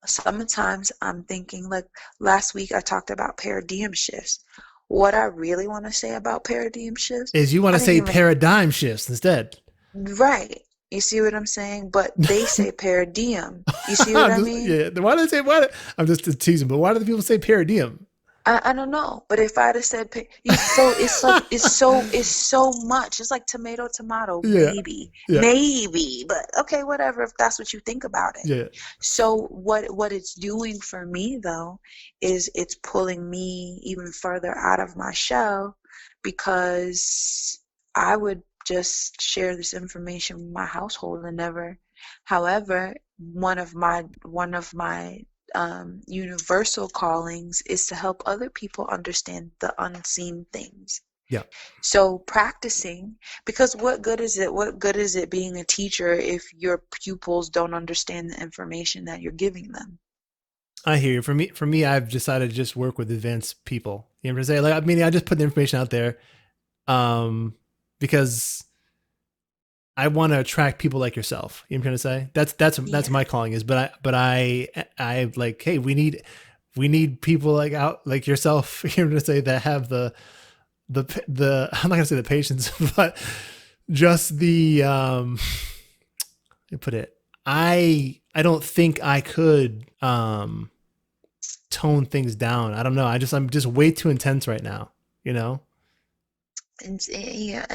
sometimes I'm thinking, like last week I talked about paradigm shifts. What I really want to say about paradigm shifts, Is you want I to didn't say even. paradigm shifts instead? Right. You see what I'm saying? But they say paradigm. You see what I'm I just, mean? yeah. Why do they say why? I'm just teasing, but why do the people say paradigm? I don't know. But if I'd have said so it's like it's so much. It's like tomato, tomato, Yeah, maybe. yeah, Maybe. But okay, whatever, if that's what you think about it. yeah. So what it's doing for me though is it's pulling me even further out of my shell, because I would just share this information with my household and never. However, one of my universal callings is to help other people understand the unseen things. Yeah, So practicing, because what good is it? What good is it being a teacher if your pupils don't understand the information that you're giving them? I hear you. For me, I've decided to just work with advanced people. You know what I'm saying? Like, I mean, I just put the information out there, um, because I want to attract people like yourself. You know what I'm trying to say? That's Yeah. my calling is. But I like, hey, we need people like out like yourself. You know what I'm say, that have the I'm not gonna say the patience, but just the put it. I don't think I could tone things down. I don't know. I'm just way too intense right now. You know? Yeah,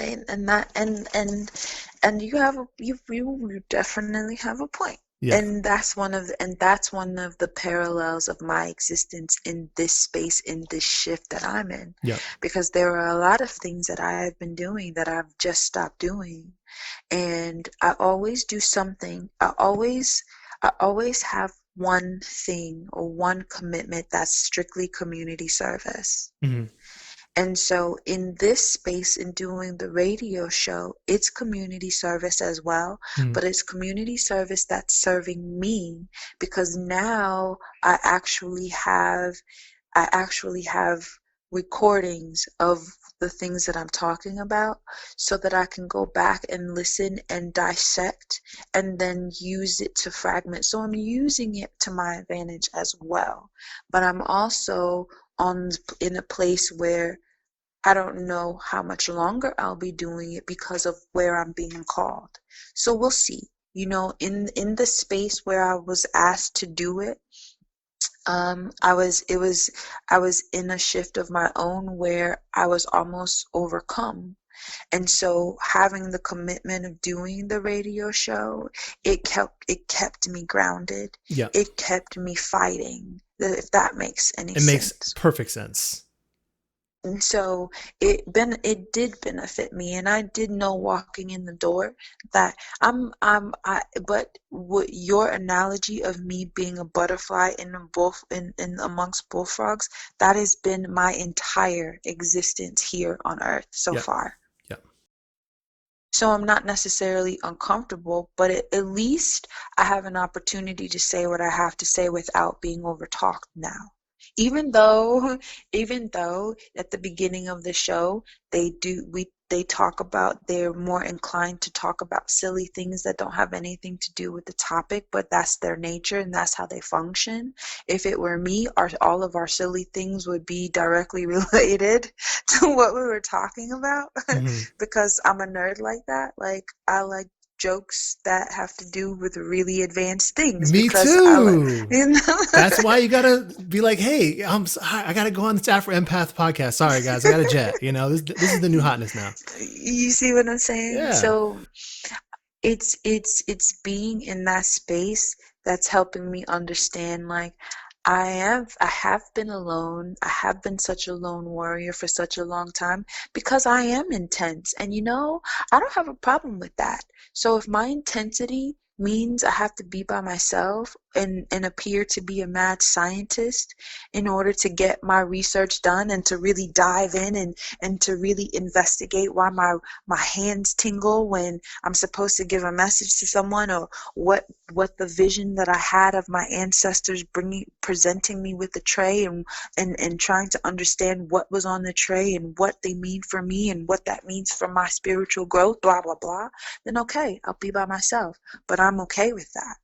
and you have you definitely have a point. Yeah. And that's one of the parallels of my existence in this space, in this shift that I'm in, Yeah. because there are a lot of things that I have been doing that I've just stopped doing, and I always do something. I always have one thing or one commitment that's strictly community service. Hmm. And so in this space, in doing the radio show, it's community service as well, Hmm. but it's community service that's serving me, because now I actually have recordings of the things that I'm talking about, so that I can go back and listen and dissect and then use it to fragment. So I'm using it to my advantage as well. But I'm also on in a place where I don't know how much longer I'll be doing it because of where I'm being called. So we'll see. In the space where I was asked to do it, I was in a shift of my own where I was almost overcome. And so having the commitment of doing the radio show, it kept me grounded. Yeah. It kept me fighting, if that makes any It makes sense. perfect sense. And so it did benefit me, and I did know walking in the door that but what your analogy of me being a butterfly in amongst bullfrogs, that has been my entire existence here on earth so Yeah. far. Yeah. So I'm not necessarily uncomfortable, but at least I have an opportunity to say what I have to say without being overtalked now. Even though, even though at the beginning of the show they talk about, they're more inclined to talk about silly things that don't have anything to do with the topic, but that's their nature and that's how they function. If it were me, all of our silly things would be directly related to what we were talking about. Hmm. Because I'm a nerd like that. Like I like jokes that have to do with really advanced things Me because I like, too. you know. That's why you gotta be like, hey, I gotta go on this Afro-Empath podcast. Sorry, guys, I got a jet. You know, this is the new hotness now. You see what I'm saying? Yeah. So it's being in that space that's helping me understand, like, I have been alone. I have been such a lone warrior for such a long time because I am intense. And I don't have a problem with that. So if my intensity means I have to be by myself and appear to be a mad scientist in order to get my research done and to really dive in and to really investigate why my hands tingle when I'm supposed to give a message to someone, or what the vision that I had of my ancestors presenting me with the tray, and trying to understand what was on the tray and what they mean for me and what that means for my spiritual growth, blah blah blah, then okay, I'll be by myself. But I'm okay with that.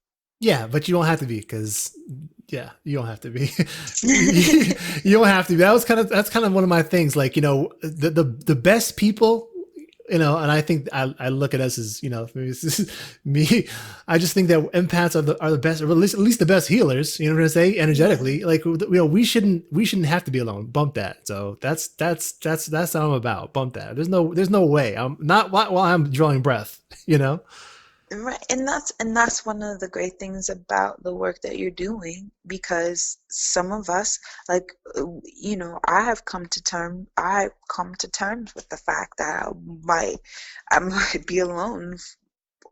Yeah, but you don't have to be, because yeah, you don't have to be. You don't have to be. That's kind of one of my things. Like, the best people, and I think I look at us as, maybe this is me. I just think that empaths are the best, or at least the best healers. You know what I'm saying? Energetically, Yeah. like, we shouldn't have to be alone. Bump that. So that's what I'm about. Bump that. There's no way. I'm not while I'm drawing breath. You know. Right, and that's one of the great things about the work that you're doing, because some of us, like, I come to terms with the fact that I might be alone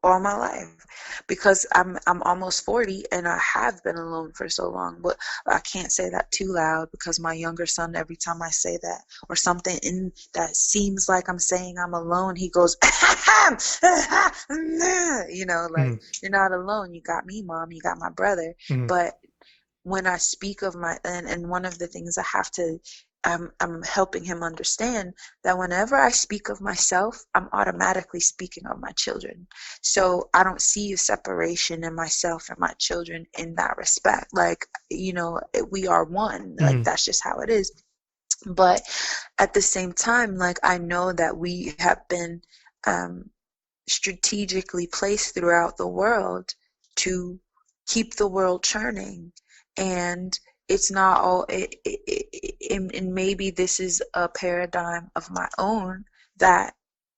all my life, because I'm almost 40 and I have been alone for so long. But I can't say that too loud, because my younger son, every time I say that or something in that seems like I'm saying I'm alone, he goes, like, Mm, you're not alone. You got me, mom. You got my brother. mm. But when I speak of and one of the things I have to, I'm helping him understand that whenever I speak of myself, I'm automatically speaking of my children. So I don't see a separation in myself and my children in that respect. Like, we are one. Like, Mm. that's just how it is. But at the same time, like, I know that we have been um, strategically placed throughout the world to keep the world churning. And it's not all and maybe this is a paradigm of my own that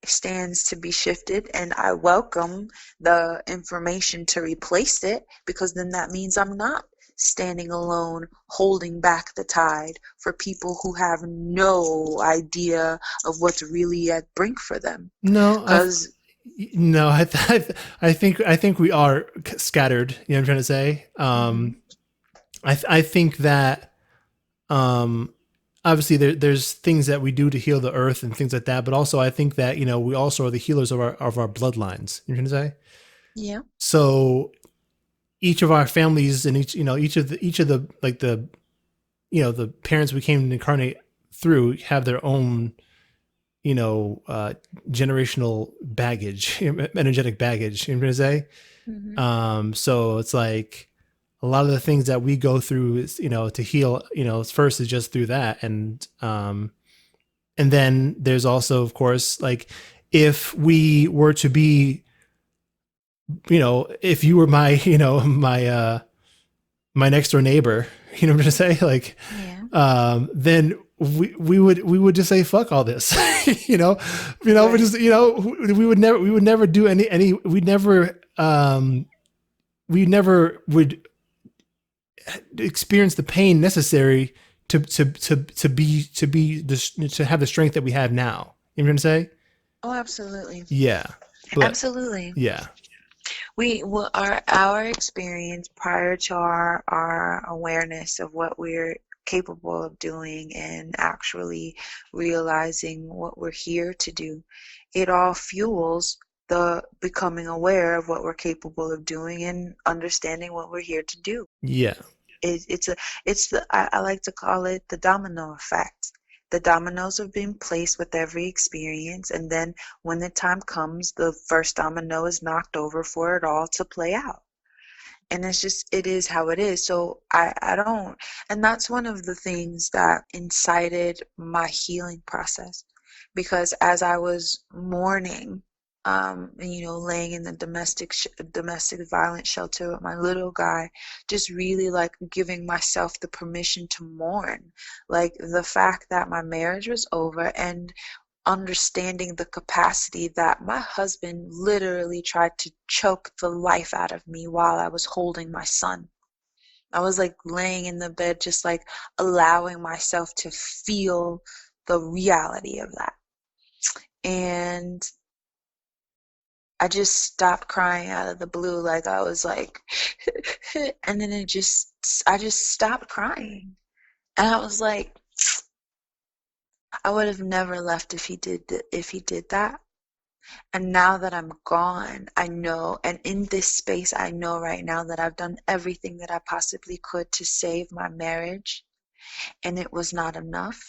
stands to be shifted, and I welcome the information to replace it, because then that means I'm not standing alone holding back the tide for people who have no idea of what's really at brink for them. No, Because no, I think we are scattered. You know what I'm trying to say? mm-hmm. I think that, um, obviously there's things that we do to heal the earth and things like that, but also I think that, we also are the healers of our bloodlines. You know what I'm trying to say? Yeah. So each of our families, and each of the like the parents we came to incarnate through have their own, generational baggage, energetic baggage. You know what I'm saying? Mm-hmm. So it's like a lot of the things that we go through is, to heal, first is just through that. And then there's also, of course, like, if we were to be, if you were my, my next door neighbor, you know what I'm gonna say? Like, Yeah. then we would just say fuck all this, we Right. just, we would never do we never would experience the pain necessary to have the strength that we have now. You know what I'm saying? Oh, absolutely. Yeah, but Absolutely. yeah, Our experience prior to our awareness of what we're capable of doing and actually realizing what we're here to do, it all fuels the becoming aware of what we're capable of doing and understanding what we're here to do. yeah, I like to call it the domino effect. The dominoes have been placed with every experience, and then when the time comes, the first domino is knocked over for it all to play out. And it is how it is. So I don't, and that's one of the things that incited my healing process. Because as I was mourning and laying in the domestic violence shelter with my little guy, just really like giving myself the permission to mourn, like the fact that my marriage was over, and understanding the capacity that my husband literally tried to choke the life out of me while I was holding my son. I was like laying in the bed, just like allowing myself to feel the reality of that. And I just stopped crying out of the blue. Like I was like, and then I just stopped crying. And I was like, I would have never left if he did that. And now that I'm gone, I know, and in this space, I know right now that I've done everything that I possibly could to save my marriage, and it was not enough.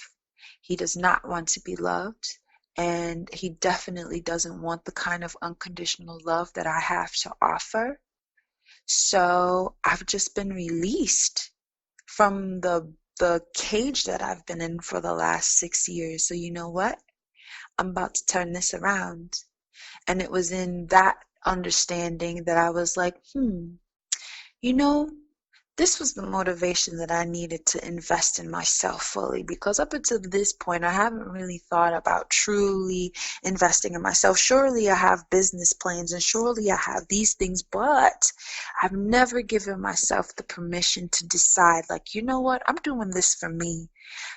He does not want to be loved, and he definitely doesn't want the kind of unconditional love that I have to offer. So I've just been released from the cage that I've been in for the last 6 years. So you know what? I'm about to turn this around. And it was in that understanding that I was like, you know, this was the motivation that I needed to invest in myself fully, because up until this point, I haven't really thought about truly investing in myself. Surely I have business plans and surely I have these things, but I've never given myself the permission to decide, like, you know what, I'm doing this for me.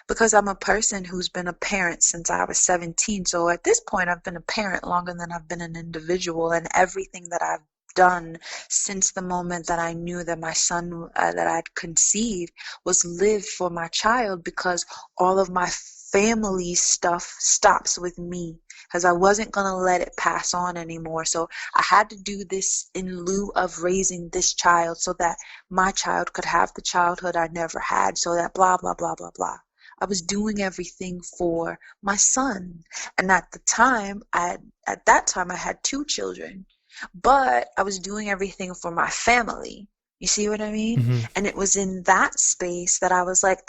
Because I'm a person who's been a parent since I was 17. So at this point, I've been a parent longer than I've been an individual, and everything that I've done since the moment that I knew that my son that I'd conceived was live for my child, because all of my family stuff stops with me, because I wasn't going to let it pass on anymore. So I had to do this in lieu of raising this child so that my child could have the childhood I never had, so that blah, blah, blah, blah, blah. I was doing everything for my son. And at that time I had 2 children, but I was doing everything for my family. You see what I mean? Mm-hmm. And it was in that space that I was like,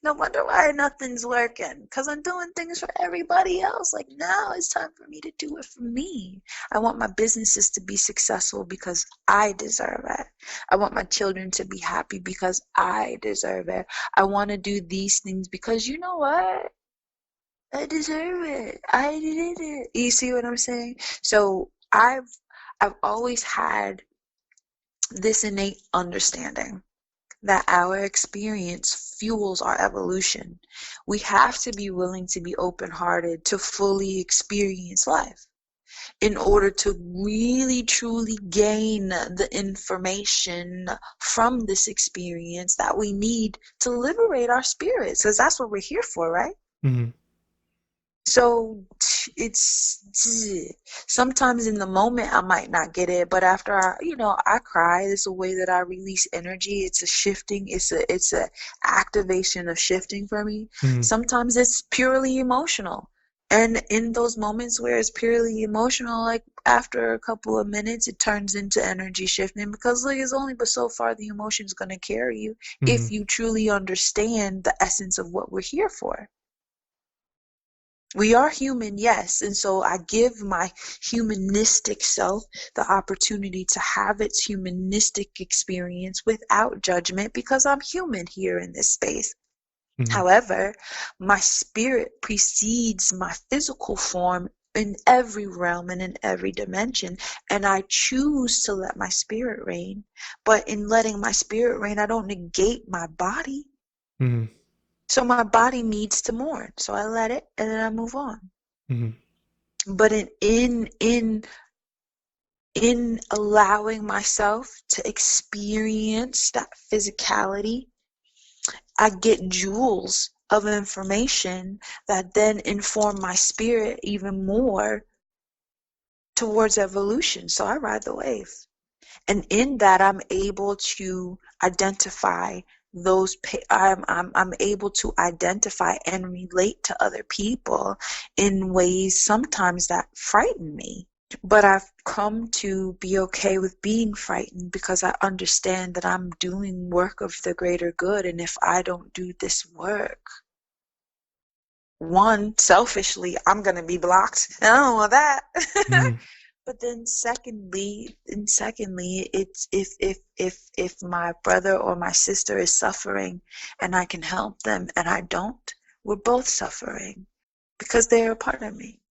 no wonder why nothing's working, because I'm doing things for everybody else. Like, now it's time for me to do it for me. I want my businesses to be successful because I deserve it. I want my children to be happy because I deserve it. I want to do these things because you know what? I deserve it. I did it. You see what I'm saying? So I've always had this innate understanding that our experience fuels our evolution. We have to be willing to be open-hearted to fully experience life in order to really truly gain the information from this experience that we need to liberate our spirits, because that's what we're here for, right? Mm-hmm. So it's sometimes in the moment I might not get it, but after I cry. It's a way that I release energy. It's a shifting. It's a activation of shifting for me. Mm-hmm. Sometimes it's purely emotional, and in those moments where it's purely emotional, like after a couple of minutes, it turns into energy shifting, because like it's only but so far the emotion's gonna carry you Mm-hmm. if you truly understand the essence of what we're here for. We are human, yes, and so I give my humanistic self the opportunity to have its humanistic experience without judgment, because I'm human here in this space. Mm-hmm. However, my spirit precedes my physical form in every realm and in every dimension, and I choose to let my spirit reign. But in letting my spirit reign, I don't negate my body. Mm-hmm. So my body needs to mourn. So I let it, and then I move on. Mm-hmm. But in allowing myself to experience that physicality, I get jewels of information that then inform my spirit even more towards evolution. So I ride the wave. And in that, I'm able to identify I'm able to identify and relate to other people in ways sometimes that frighten me. But I've come to be okay with being frightened, because I understand that I'm doing work of the greater good. And if I don't do this work, one, selfishly, I'm gonna be blocked. I don't want that. Mm. But then secondly, it's if my brother or my sister is suffering and I can help them and I don't, we're both suffering because they're a part of me.